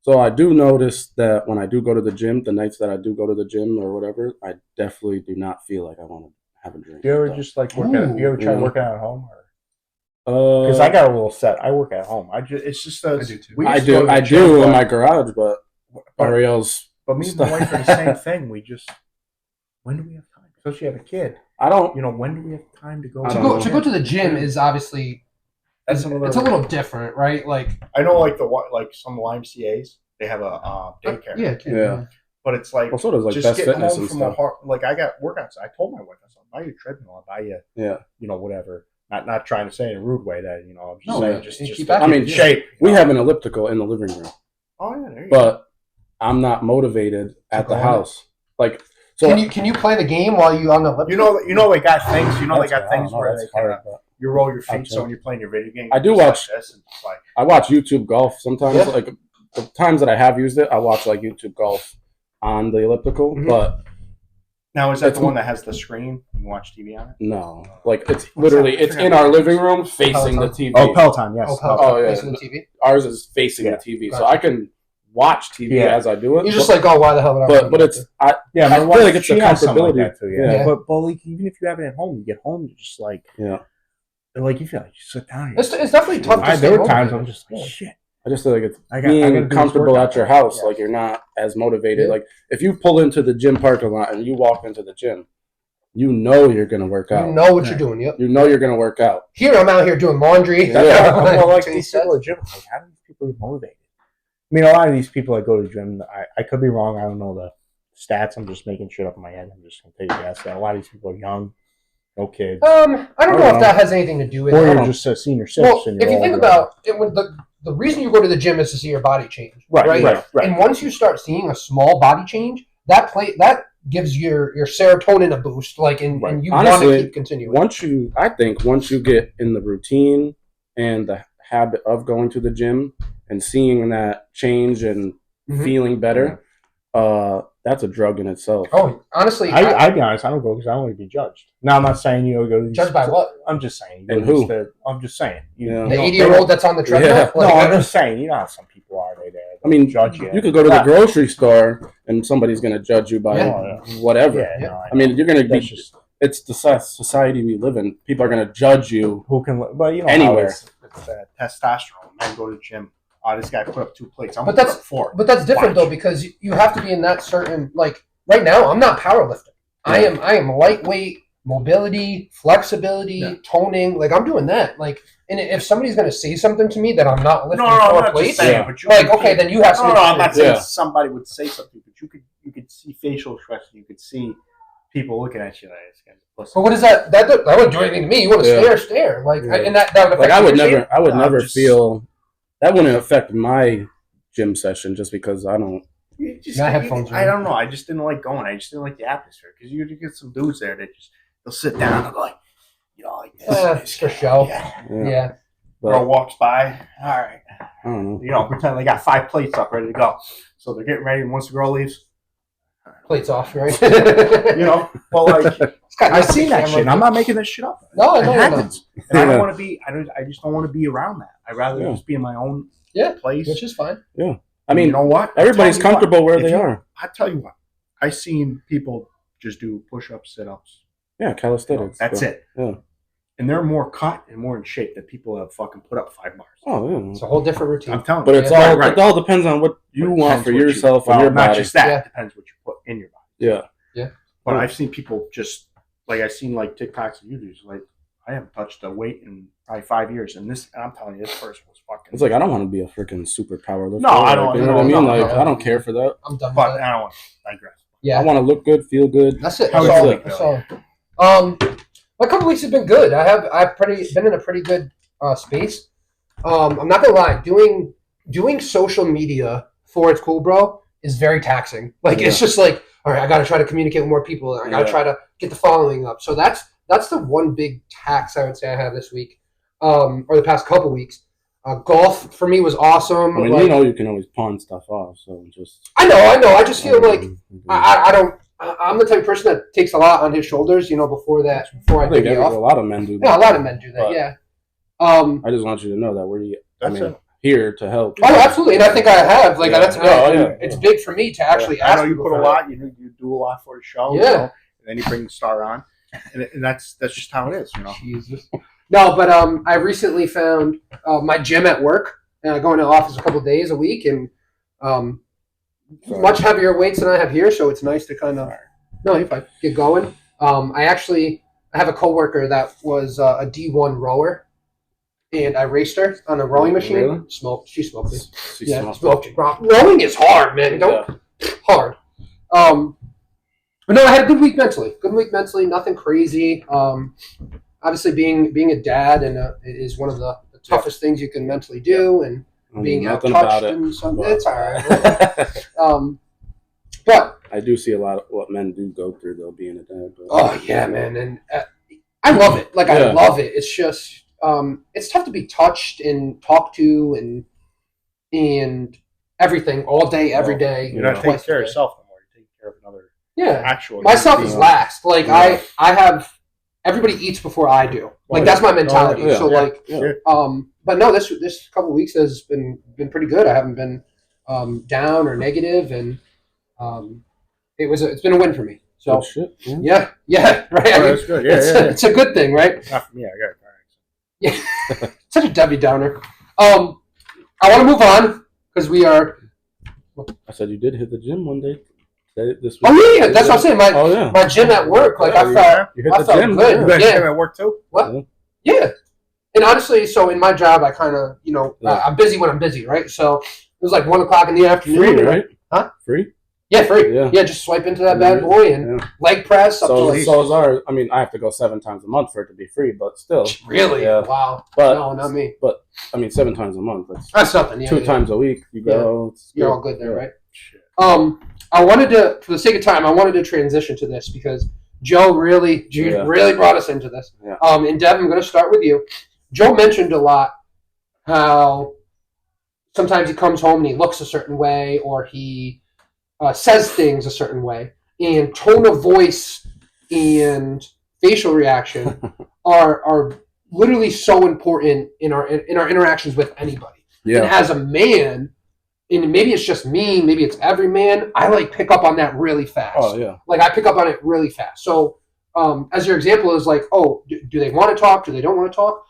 So I do notice that when I do go to the gym, the nights that I do go to the gym or whatever, I definitely do not feel like I want to have a drink. Do you ever just like work out? You ever try working out at home? Because I got a little set. I work at home. It's just I do too. I do in my garage, but Ariel's. But me and my wife are the same thing. When do we have time? Especially have a kid. I don't. When do we have time to go? To go to the gym is obviously it's a little different, right? Like I know, like some YMCA's, they have a daycare. Yeah. But it's like, well, so does like just Best getting Fitness home and from stuff. I got workouts. I told my wife, I said, I'll buy you a treadmill. I'll buy you, whatever. Not trying to say in a rude way that, I'm just saying, just keep in shape. We have an elliptical in the living room. Oh yeah, there you go. But I'm not motivated at the house. Like, so can you play the game while you on the elliptical? They got things. They got things where that's they hard, you roll your feet. So when you're playing your video game, I do watch this and like, I watch YouTube golf sometimes. Yeah. Like the times that I have used it, I watch like YouTube golf on the elliptical. Mhm. But now is that the one that has the screen? You can watch TV on it? no, like it's literally it's in our living room facing the TV. Oh, Peloton, yes. Oh, yeah. Facing the TV. Ours is facing the TV, so I can watch TV as I do it. You're just like, oh, why the hell would I? But it's I feel like it's a comfortability. Like that too, yeah. But like, even if you have it at home, you get home, you're just like, like you feel like you sit down. It's definitely tough. There were times I'm just like, shit. I just feel like it's being comfortable at your house. Like you're not as motivated. Yeah. Like if you pull into the gym parking lot and you walk into the gym, you know you're gonna work out. You know what you're doing. Yep. You know you're gonna work out. Here I'm out here doing laundry. Well, like these people at the gym, like, how do these people get motivated? I mean, a lot of these people that go to the gym, I could be wrong. I don't know the stats. I'm just making shit up in my head. I'm just gonna take a guess that a lot of these people are young, no kids. I don't know if that has anything to do with it. Or you're just a senior citizen. Well, if you think about it, the reason you go to the gym is to see your body change, right? And once you start seeing a small body change, that gives your serotonin a boost, and you want to keep continuing. Once you get in the routine and the habit of going to the gym and seeing that change and feeling better, that's a drug in itself. Oh, honestly, I'd be honest. I don't go because I don't want to be judged. Now, I'm not saying go to these. Judged by what? I'm just saying. And who? I'm just saying. The 80-year-old that's on the treadmill? Yeah. No, I'm just saying. You know how some people are. They judge you. You could go to the grocery store and somebody's going to judge you by whatever. Yeah, no, I mean, you're going to be. It's the society we live in. People are going to judge you. Who can? But anywhere. It's testosterone. Men go to the gym. This guy put up 2 plates. But that's different though, because you have to be in that certain, like right now I'm not powerlifting. Yeah. I am lightweight, mobility, flexibility, toning. Like I'm doing that. Like, and if somebody's gonna say something to me that I'm not lifting 4 plates, then you have something. No, I'm not saying somebody would say something, but you could see facial expression. You could see people looking at you like this guy's a pussy. But what is that? That wouldn't do anything to me. You want to stare. Like, and that would affect I would never feel. That wouldn't affect my gym session just because I don't. Headphones. I don't know. I just didn't like going. I just didn't like the atmosphere because you get some dudes there that they'll sit down and go like, like this. For show. Yeah. Girl walks by. All right. I don't know. Pretend they got 5 plates up ready to go. So they're getting ready, and once the girl leaves, plates off, right? Well, like I've seen that shit. And I'm not making this shit up. No, it happens. And I don't want to be. I just don't want to be around that. I'd rather just be in my own place, which is fine. Yeah, I mean, you know what? Everybody's comfortable where they are. I tell you what, I've seen people just do push-ups, sit-ups. Yeah, calisthenics. That's it. Yeah. And they're more cut and more in shape than people that fucking put up 5 bars. Oh, yeah. It's a whole different routine. I'm telling you. But it all depends on what you want for yourself and your body. Not just that. It depends what you put in your body. Yeah. But I've seen people just, I've seen TikToks and YouTubes, I haven't touched a weight in probably 5 years. And I'm telling you, this person was fucking. It's like, I don't want to be a freaking super power lifter. No, I don't. You know what I mean? I don't care for that. I'm done with But that. I don't want to digress. Yeah. I want to look good, feel good. That's it. That's all. My couple weeks have been good. I've been in a pretty good space. I'm not gonna lie, doing social media for It's Cool Bro is very taxing. It's just like, all right, I got to try to communicate with more people. I got to try to get the following up. So that's the one big tax I would say I have this week, or the past couple weeks. Golf for me was awesome. I mean, you can always pawn stuff off. So just. I know. I just feel like I don't. I'm the type of person that takes a lot on his shoulders, before I take it off. A lot of men do that. Yeah, a lot of men do that, yeah. I just want you to know that That's it. here to help. Oh, absolutely, and I think I have. Like that's it's big for me to actually ask. I know you put a lot. You do a lot for the show. Yeah, and then you bring the star on, and that's just how it is. Jesus. No, but I recently found my gym at work. And I go into the office a couple of days a week, and much heavier weights than I have here, so it's nice to kind of if I get going. I have a coworker that was a D1 rower, and I raced her on a rowing machine. Really? She smoked it. She smoked it. Rowing is hard, man. Hard. But no, I had a good week mentally. Nothing crazy. Obviously, being a dad is one of the toughest things you can mentally do, and being out touched and something. It's all right. But I do see a lot of what men do go through though, being a dad. But. Oh yeah, man, and I love it. I love it. It's just it's tough to be touched and talked to and everything all day, every day. You're not taking care of yourself anymore. You're taking care of another. Yeah, actual. Myself is last. Like I have. Everybody eats before I do. Like that's my mentality. But no, this couple of weeks has been pretty good. I haven't been down or negative, and it's been a win for me. So yeah, right. I mean, that's good. It's a good thing, right? Not for me. I got a car accident. Yeah, such a Debbie Downer. I want to move on because we are. I said you did hit the gym one day. This yeah, that's what I'm saying. My gym at work, like I felt gym. good. You got gym at work too? What? Yeah. And honestly, so in my job, I kind of, I'm busy when I'm busy, right? So it was like 1:00 in the afternoon. Free, right? Huh? Free? Yeah, free. Yeah, just swipe into that bad boy and leg press. So is ours. I mean, I have to go 7 times a month for it to be free, but still. Really? Yeah. Wow. But, no, not me. But, I mean, 7 times a month. That's something, yeah. 2 times a week, you go. You're all good there, right? I wanted to, for the sake of time, I wanted to transition to this because Joe really brought us into this. Yeah. And Dev, I'm going to start with you. Joe mentioned a lot how sometimes he comes home and he looks a certain way or he says things a certain way. And tone of voice and facial reaction are literally so important in our interactions with anybody. Yeah. And as a man, and maybe it's just me, maybe it's every man, I pick up on that really fast. Oh, yeah. I pick up on it really fast. So as your example is do they want to talk? Do they don't want to talk?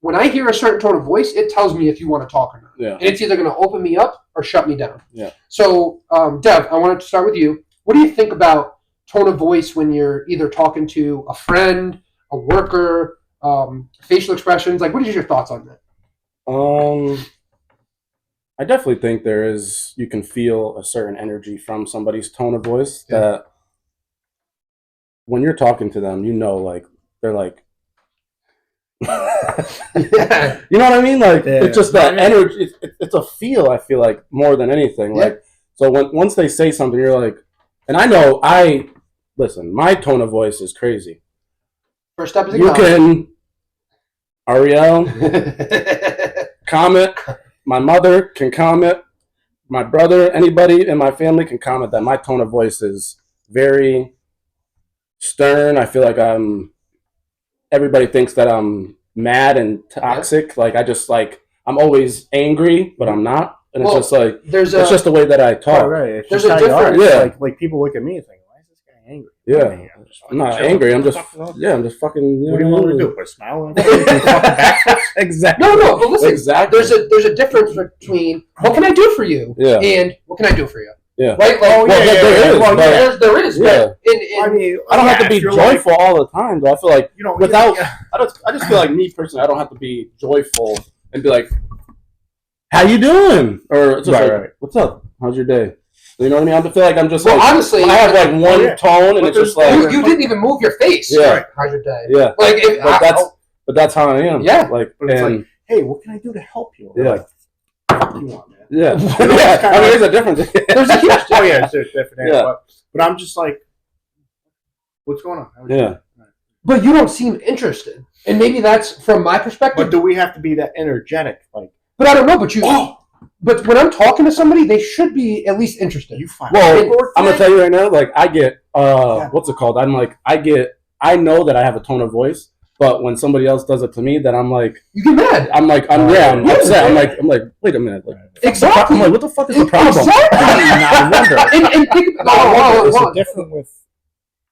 When I hear a certain tone of voice, it tells me if you want to talk or not. Yeah. And it's either going to open me up or shut me down. Yeah. So, Dev, I wanted to start with you. What do you think about tone of voice when you're either talking to a friend, a worker, facial expressions? What is your thoughts on that? I definitely think you can feel a certain energy from somebody's tone of voice that when you're talking to them, they're like, yeah. You know what I mean? It's just that energy. It's a feel, I feel like, more than anything. Yeah. So once they say something, you're like, and I know listen, my tone of voice is crazy. First up is you can, Ariel, comment. My mother can comment. My brother, anybody in my family can comment that my tone of voice is very stern. I feel like everybody thinks that I'm mad and toxic. Yeah. I'm always angry, but I'm not. And it's just it's just the way that I talk. Oh, right. There's a difference. Yeah. Like people look at me and think, why is this guy angry? Yeah. I'm not angry. I'm just fucking. What do you want me to do? Put a smile on it? Exactly. No, but listen. Exactly. There's a difference between what can I do for you and what can I do for you. Yeah. Right? There is. Yeah. I mean, I don't have to be joyful all the time, though. I feel like I just feel like me personally, I don't have to be joyful and be like, "How you doing?" Or just "What's up? How's your day?" You know what I mean? I feel like I'm just honestly, I have one tone, and it's just you didn't even move your face. Yeah. Right. How's your day? Yeah. But that's how I am. Yeah. It's hey, what can I do to help you? Yeah. What do you want, man? Yeah. I mean, there's a difference. There's a huge difference. Oh yeah, there's different. Yeah. But I'm just like, what's going on? Yeah. But you don't seem interested, and maybe that's from my perspective. But do we have to be that energetic? But I don't know. But when I'm talking to somebody, they should be at least interested. Well, I'm gonna tell you right now. I get what's it called? I know that I have a tone of voice But when somebody else does it to me, then I'm like, you get mad. I'm upset. I'm like, wait a minute. Like, exactly. I'm like, what the fuck is the problem? Exactly. and think about is it different with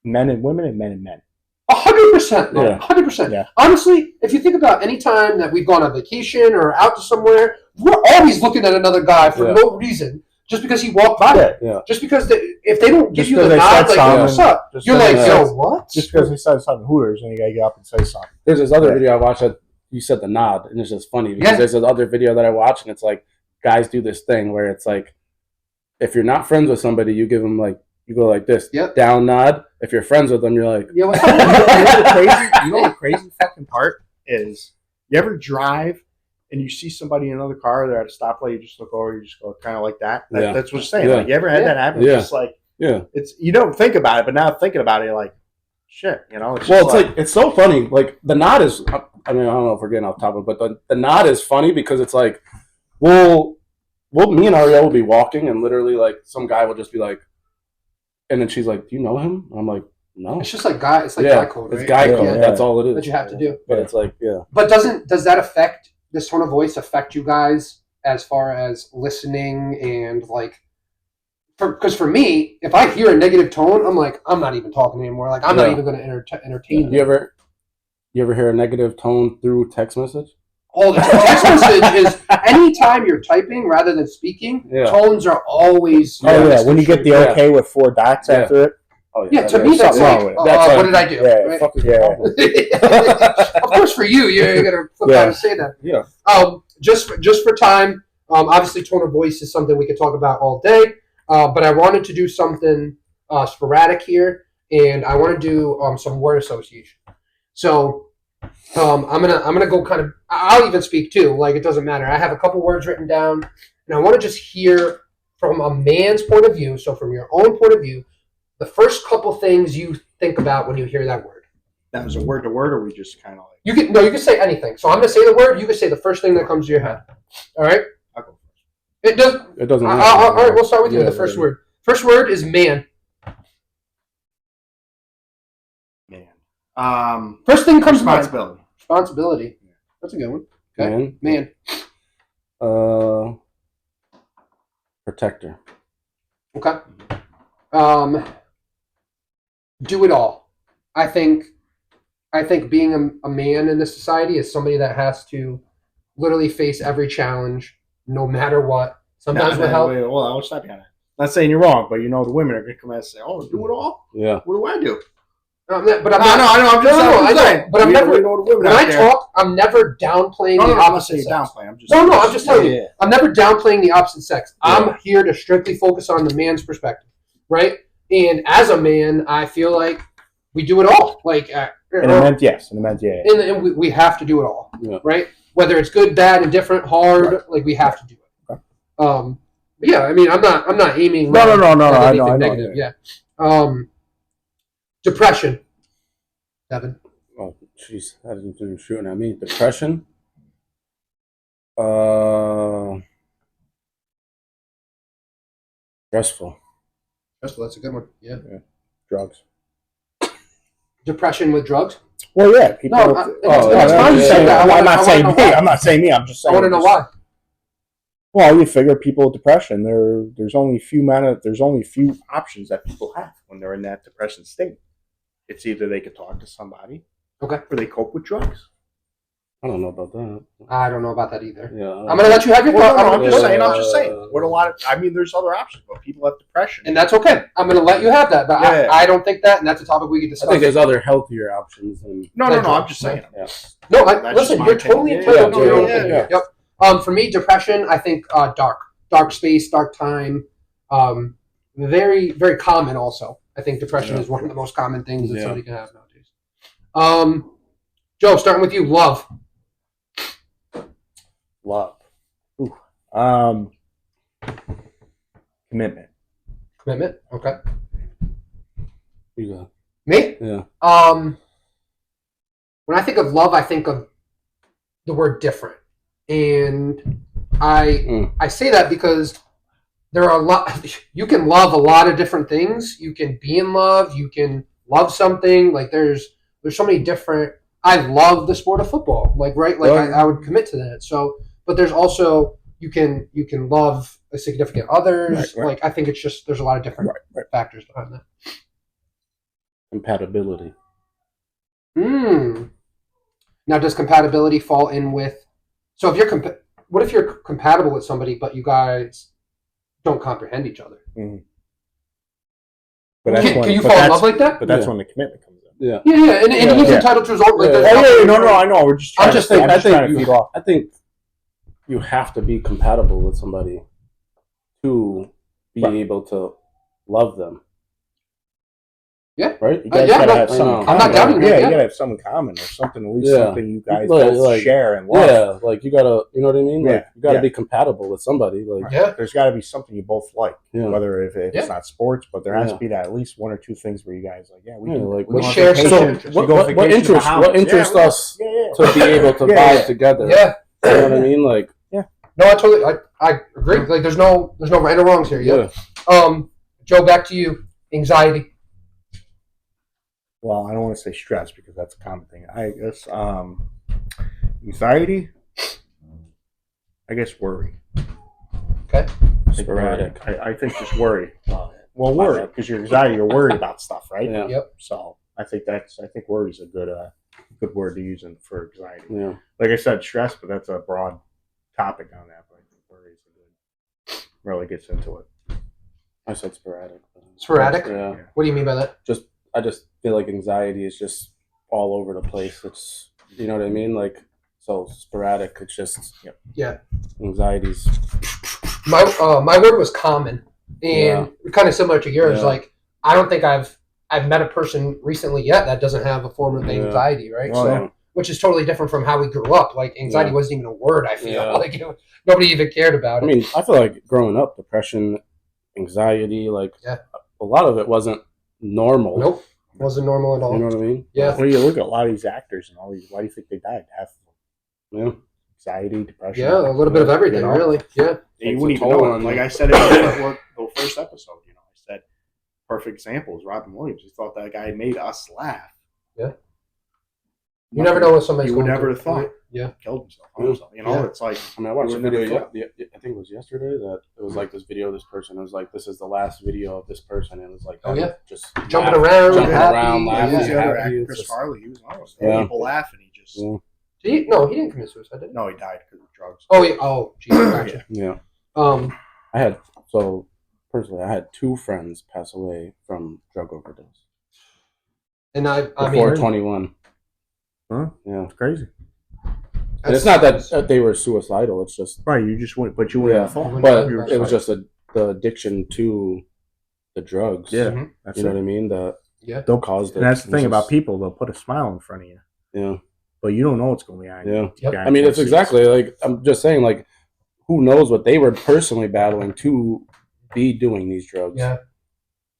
men and women and men and men? 100%. Yeah. 100%. Yeah. Honestly, if you think about any time that we've gone on vacation or out to somewhere, we're always looking at another guy for no reason. Just because he walked by. Yeah. Just because if they don't give Just you the nod, like, what's up? Just You're like, yo, what? Just because he said something Hooters, and you gotta get up and say something. There's this other video I watched that you said the nod, and it's just funny because there's this other video that I watched, and it's like guys do this thing where it's like, if you're not friends with somebody, you give them like, you go like this, down nod. If you're friends with them, you're like, yeah. What's you know the crazy fucking part is, you ever drive and you see somebody in another car, they're at a stoplight, you just look over, you just go kind of like that. That's what I'm saying. Like, you ever had that happen? Yeah. It's just like, it's, you don't think about it, but now thinking about it, you're like, shit, you know? It's like, it's so funny. Like, the nod is, I mean, I don't know if we're getting off topic, but the nod is funny because it's like, me and Ariel will be walking, and literally, like, some guy will just be like, and then she's like, do you know him? I'm like, no. It's just like guy. It's like guy code. Right? It's guy code. Yeah. That's all it is. That you have to do. But it's like, But does that affect, this tone of voice affect you guys as far as listening and like? Because for me, if I hear a negative tone, I'm like, I'm not even talking anymore. Like, I'm not even going to entertain. You ever hear a negative tone through text message? Oh, the text message is anytime you're typing rather than speaking, tones are always. When you get the okay with 4 dots after it. Oh, yeah, to me that's like, what did I do? Yeah, right? Of course, for you, you're gonna flip out and say that. Yeah. Just for time. Obviously, tone of voice is something we could talk about all day. But I wanted to do something sporadic here, and I want to do some word association. So. I'm gonna go kind of. I'll even speak too. Like, it doesn't matter. I have a couple words written down, and I want to just hear from a man's point of view. So from your own point of view, the first couple things you think about when you hear that word. That was a word to word, or we just kind of like. You can say anything. So I'm gonna say the word. You can say the first thing that comes to your head. All right. I'll go first. It doesn't. All right. We'll start with you. The first word. First word is man. Man. First thing comes responsibility. to mind. Responsibility. That's a good one. Okay. Man. Protector. Okay. Do it all. I think being a man in this society is somebody that has to literally face every challenge, no matter what. Sometimes with help. Well, I will stop you on that. Not saying you're wrong, but you know the women are going to come out and say, "Oh, do it all." Yeah. What do I do? But I'm not. I know. I'm saying. But I'm never. When I talk, I'm never downplaying the opposite sex. I'm just telling you. I'm never downplaying the opposite sex. Yeah. I'm here to strictly focus on the man's perspective, right? And as a man, I feel like we do it all. Like, in a men's, yes. And we have to do it all, right? Whether it's good, bad, indifferent, hard, like we have to do it. Okay. Yeah, I mean, I'm not aiming. No. I know. Negative. Yeah. Depression. Devin. Oh, jeez, that isn't even shooting at me. Depression. Stressful. That's a good one. Yeah. Drugs. Depression with drugs. Well, yeah. People. No, it's fine you say that. I'm not saying me. I'm not saying me. I'm just saying. I want to know why. Well, you figure people with depression, there's only few options that people have when they're in that depression state. It's either they could talk to somebody, or they cope with drugs. I don't know about that. I don't know about that either. Yeah, I'm gonna let you have your thought. I'm just saying. There's other options, but people have depression, and that's okay. I'm gonna let you have that, but I don't think that, and that's a topic we could discuss. I think there's other healthier options. No. I'm just saying. Yeah. No, listen. You're totally entitled to your own opinion. Yep. For me, depression. I think dark space, dark time. Very, very common. Also, I think depression is one of the most common things that somebody can have nowadays. Joe, starting with you, love. Love. Ooh. Commitment. Commitment. Okay. You go. Me? Yeah. When I think of love, I think of the word different, and I say that because there are a lot. You can love a lot of different things. You can be in love. You can love something. Like there's so many different I love the sport of football. Like, right? Like, I would commit to that. So, but there's also you can love a significant others. Right. Like, I think it's just there's a lot of different factors behind that. Compatibility. Now, does compatibility fall in with? So, if you're what if you're compatible with somebody, but you guys don't comprehend each other? Mm-hmm. But that's can you fall in love like that? But that's when the commitment comes in. Yeah. Yeah, and he's entitled to his own. Like, no, I know. We're just. I think you have to be compatible with somebody to be able to love them. Yeah. Right? You guys gotta have something. I'm not doubting that. Yeah, you gotta have something common or something, at least something you guys both share and love. Yeah, like you gotta, you know what I mean? Like you gotta be compatible with somebody. Like there's gotta be something you both like. Whether if it's not sports, but there has to be that at least one or two things where you guys we share. So what interests us to be able to vibe together? Yeah. You know what I mean? Like No, I agree. Like there's no right or wrongs here. Yeah. Joe, back to you. Anxiety. Well, I don't want to say stress because that's a common thing. I guess anxiety. I guess worry. Okay. Sporadic. I think just worry. Well, worry because you're anxiety. You're worried about stuff, right? Yeah. Yep. So I think worry is a good word to use for anxiety. Yeah. Like I said, stress, but that's a broad topic on that. But I think worry is a good. Really gets into it. I said sporadic. Sporadic? Yeah. What do you mean by that? I just feel like anxiety is just all over the place. It's, you know what I mean? Like, so sporadic. It's just anxieties. My word was common, and kind of similar to yours. Like, I don't think I've met a person recently yet that doesn't have a form of anxiety, right? Well, which is totally different from how we grew up. Like anxiety wasn't even a word. I feel like nobody even cared about it. I mean, I feel like growing up, depression, anxiety, like a lot of it wasn't normal. Nope, wasn't normal at all. You know what I mean? Yeah. When you look at a lot of these actors and all these, why do you think they died? Half of them. Anxiety, depression. Yeah, a little bit of everything, really. Yeah. You wouldn't even know. Like I said in the first episode, I said, perfect example is Robin Williams. He thought that guy made us laugh. Yeah. You never know what somebody's going to do. You would never have thought. Yeah. Killed himself. It's like. I mean, I watched a video. I think it was yesterday that it was like this video of this person. It was like, this is the last video of this person, and it was like, just jumping around, laughing. The other actor, Chris Farley, he was almost people laughing. He just. He didn't commit suicide, did he? No, he died because of drugs. Geez, gotcha. Yeah. I had two friends pass away from drug overdose. And before 21. Huh? Yeah, it's crazy. And it's not that they were suicidal. It's just you just went, but you wouldn't have thought. But it was just the addiction to the drugs. Yeah, you know what I mean. They'll cause. And that's the thing about people; they'll put a smile in front of you. Yeah. But you don't know what's going on. Yeah. Yep. I mean, it's exactly like I'm just saying. Like, who knows what they were personally battling to be doing these drugs? Yeah.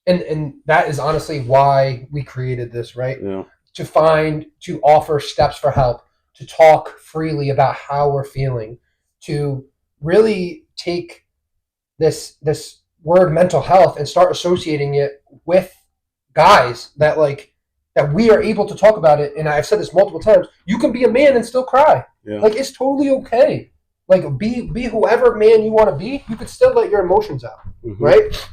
And that is honestly why we created this, right? Yeah. To offer steps for help, to talk freely about how we're feeling, to really take this word mental health and start associating it with guys that we are able to talk about it. And I've said this multiple times. You can be a man and still cry. Yeah. Like, it's totally okay. Like, be whoever man you want to be. You could still let your emotions out, right?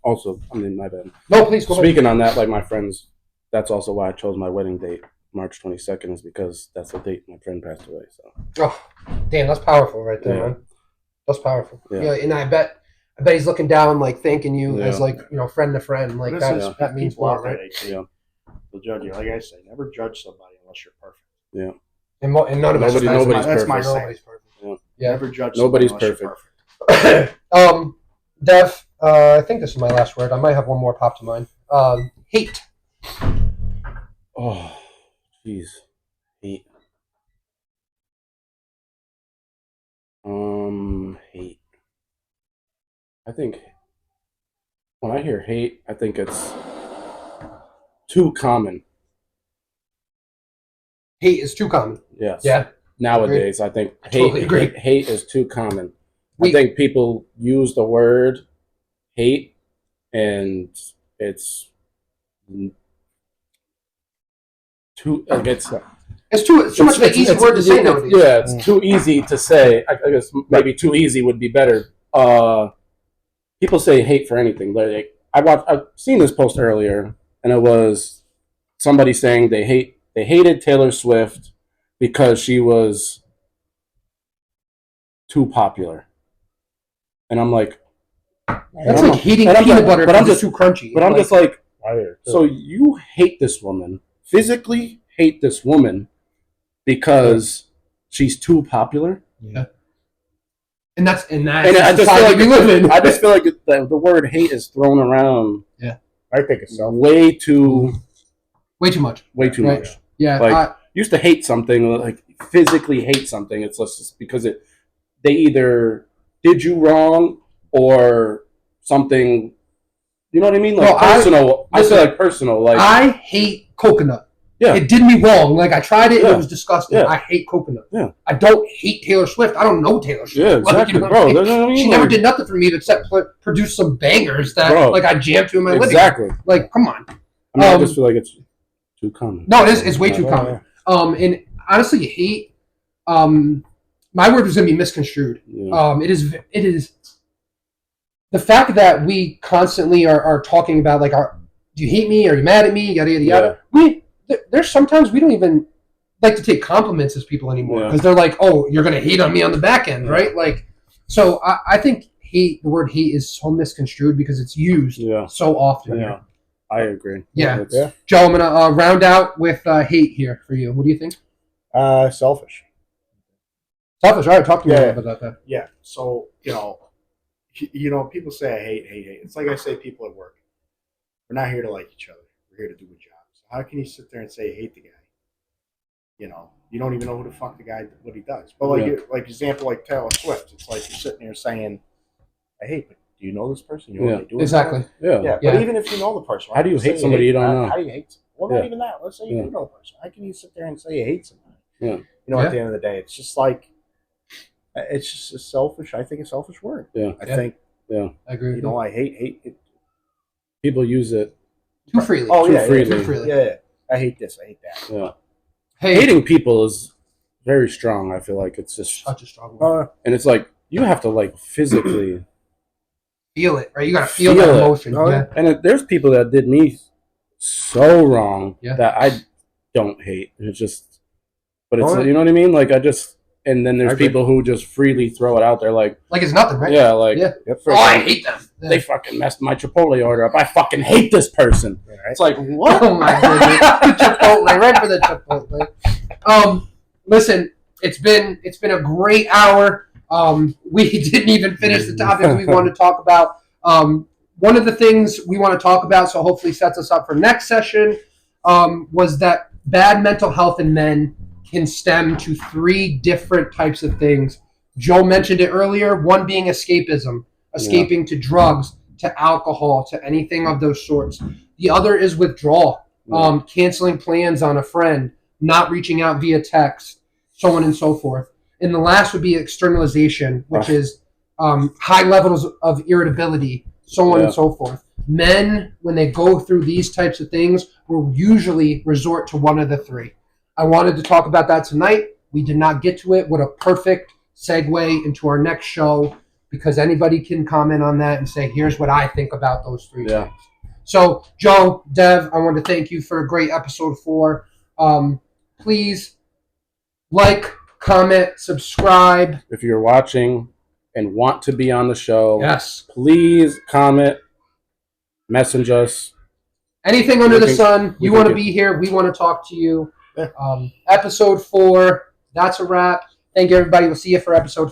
Also, I mean, my bad. No, please go ahead. Speaking on that, like my friends, that's also why I chose my wedding date, March 22nd, is because that's the date my friend passed away. So. Oh, damn, that's powerful right there, man. That's powerful. Yeah, and I bet he's looking down, like thanking you as friend to friend. Like that means a lot, right? They'll judge you. Like I say, never judge somebody unless you're perfect. Yeah. And none of us. Nobody's my perfect. saying. Yeah. Never judge. Nobody's perfect. Dev, I think this is my last word. I might have one more pop to mind. Hate. Oh, jeez. Hate. Hate. I think when I hear hate, I think it's too common. Hate is too common. Yes. Yeah. Nowadays, I think hate is too common. I think people use the word hate, and it's too. Like it's too much of an easy word to say nowadays. Yeah, it's too easy to say. I guess maybe too easy would be better. People say hate for anything. Like I've seen this post earlier, and it was somebody saying they hated Taylor Swift because she was too popular, and I'm like, that's like hating peanut butter, but I'm just too crunchy. But I'm just like, so you hate this woman, physically hate this woman because she's too popular. Yeah. And I just feel like the word hate is thrown around. Yeah, I think it's way too much. Yeah, like used to hate something, like physically hate something. It's just because they either did you wrong or something. You know what I mean? Like personal. I feel like personal. Like I hate coconut. Yeah. It did me wrong. Like I tried it and it was disgusting. Yeah. I hate coconut. Yeah. I don't hate Taylor Swift. I don't know Taylor Swift. Yeah, exactly, like, bro. I mean? She never did nothing for me except produce some bangers that like I jammed to in my living room. Exactly. Like, come on. I just feel like it's too common. No, it is. It's way too common. And honestly, hate. My word was going to be misconstrued. Yeah. It is. The fact that we constantly are talking about like, do you hate me? Are you mad at me? Yada yada yada. There's sometimes we don't even like to take compliments as people anymore because they're like, oh, you're going to hate on me on the back end, right? Like, so I think the word hate is so misconstrued because it's used so often. Yeah, I agree. Yeah. Joe, I'm going to round out with hate here for you. What do you think? Selfish. Selfish. All right, talk to me about that. Yeah. So, people say I hate. It's like I say people at work. We're not here to like each other. We're here to do a job. So how can you sit there and say you hate the guy? You don't even know who the fuck the guy, what he does. But like example, like Taylor Swift, it's like you're sitting there saying, I hate, but do you know this person? You know what they do? Exactly. Yeah. But even if you know the person, how do you hate somebody you don't know? How do you hate somebody? Well, not even that. Let's say you do know the person. How can you sit there and say you hate somebody? Yeah. At the end of the day, it's just like, it's just a selfish, I think a selfish word. Yeah. I think. Yeah. I agree. I hate it. People use it too freely. Oh, too freely. Yeah. I hate this. I hate that. Yeah. Hating people is very strong. I feel like it's just such a strong word. And it's like you have to like physically feel it, right? You got to feel that emotion. And there's people that did me so wrong that I don't hate. It's just, but it's you know what I mean. Like and then there's people who just freely throw it out there, like it's nothing, right? Yeah, like I hate them. They fucking messed my Chipotle order up. I fucking hate this person. Right. It's like what? Oh my goodness, Chipotle, right for the Chipotle. Listen, it's been a great hour. We didn't even finish the topics we wanted to talk about. One of the things we want to talk about, so hopefully sets us up for next session, was that bad mental health in men can stem to 3 different types of things. Joe mentioned it earlier, one being escapism, escaping to drugs, to alcohol, to anything of those sorts. The other is withdrawal, canceling plans on a friend, not reaching out via text, so on and so forth. And the last would be externalization, which is high levels of irritability, so on and so forth. Men, when they go through these types of things, will usually resort to one of the 3. I wanted to talk about that tonight. We did not get to it. What a perfect segue into our next show, because anybody can comment on that and say, here's what I think about those 3 things. So, Joe, Dev, I want to thank you for a great episode 4. Please like, comment, subscribe. If you're watching and want to be on the show, please comment, message us. Anything under the sun. You want to be here. We want to talk to you. Episode 4. That's a wrap. Thank you, everybody. We'll see you for episode 5.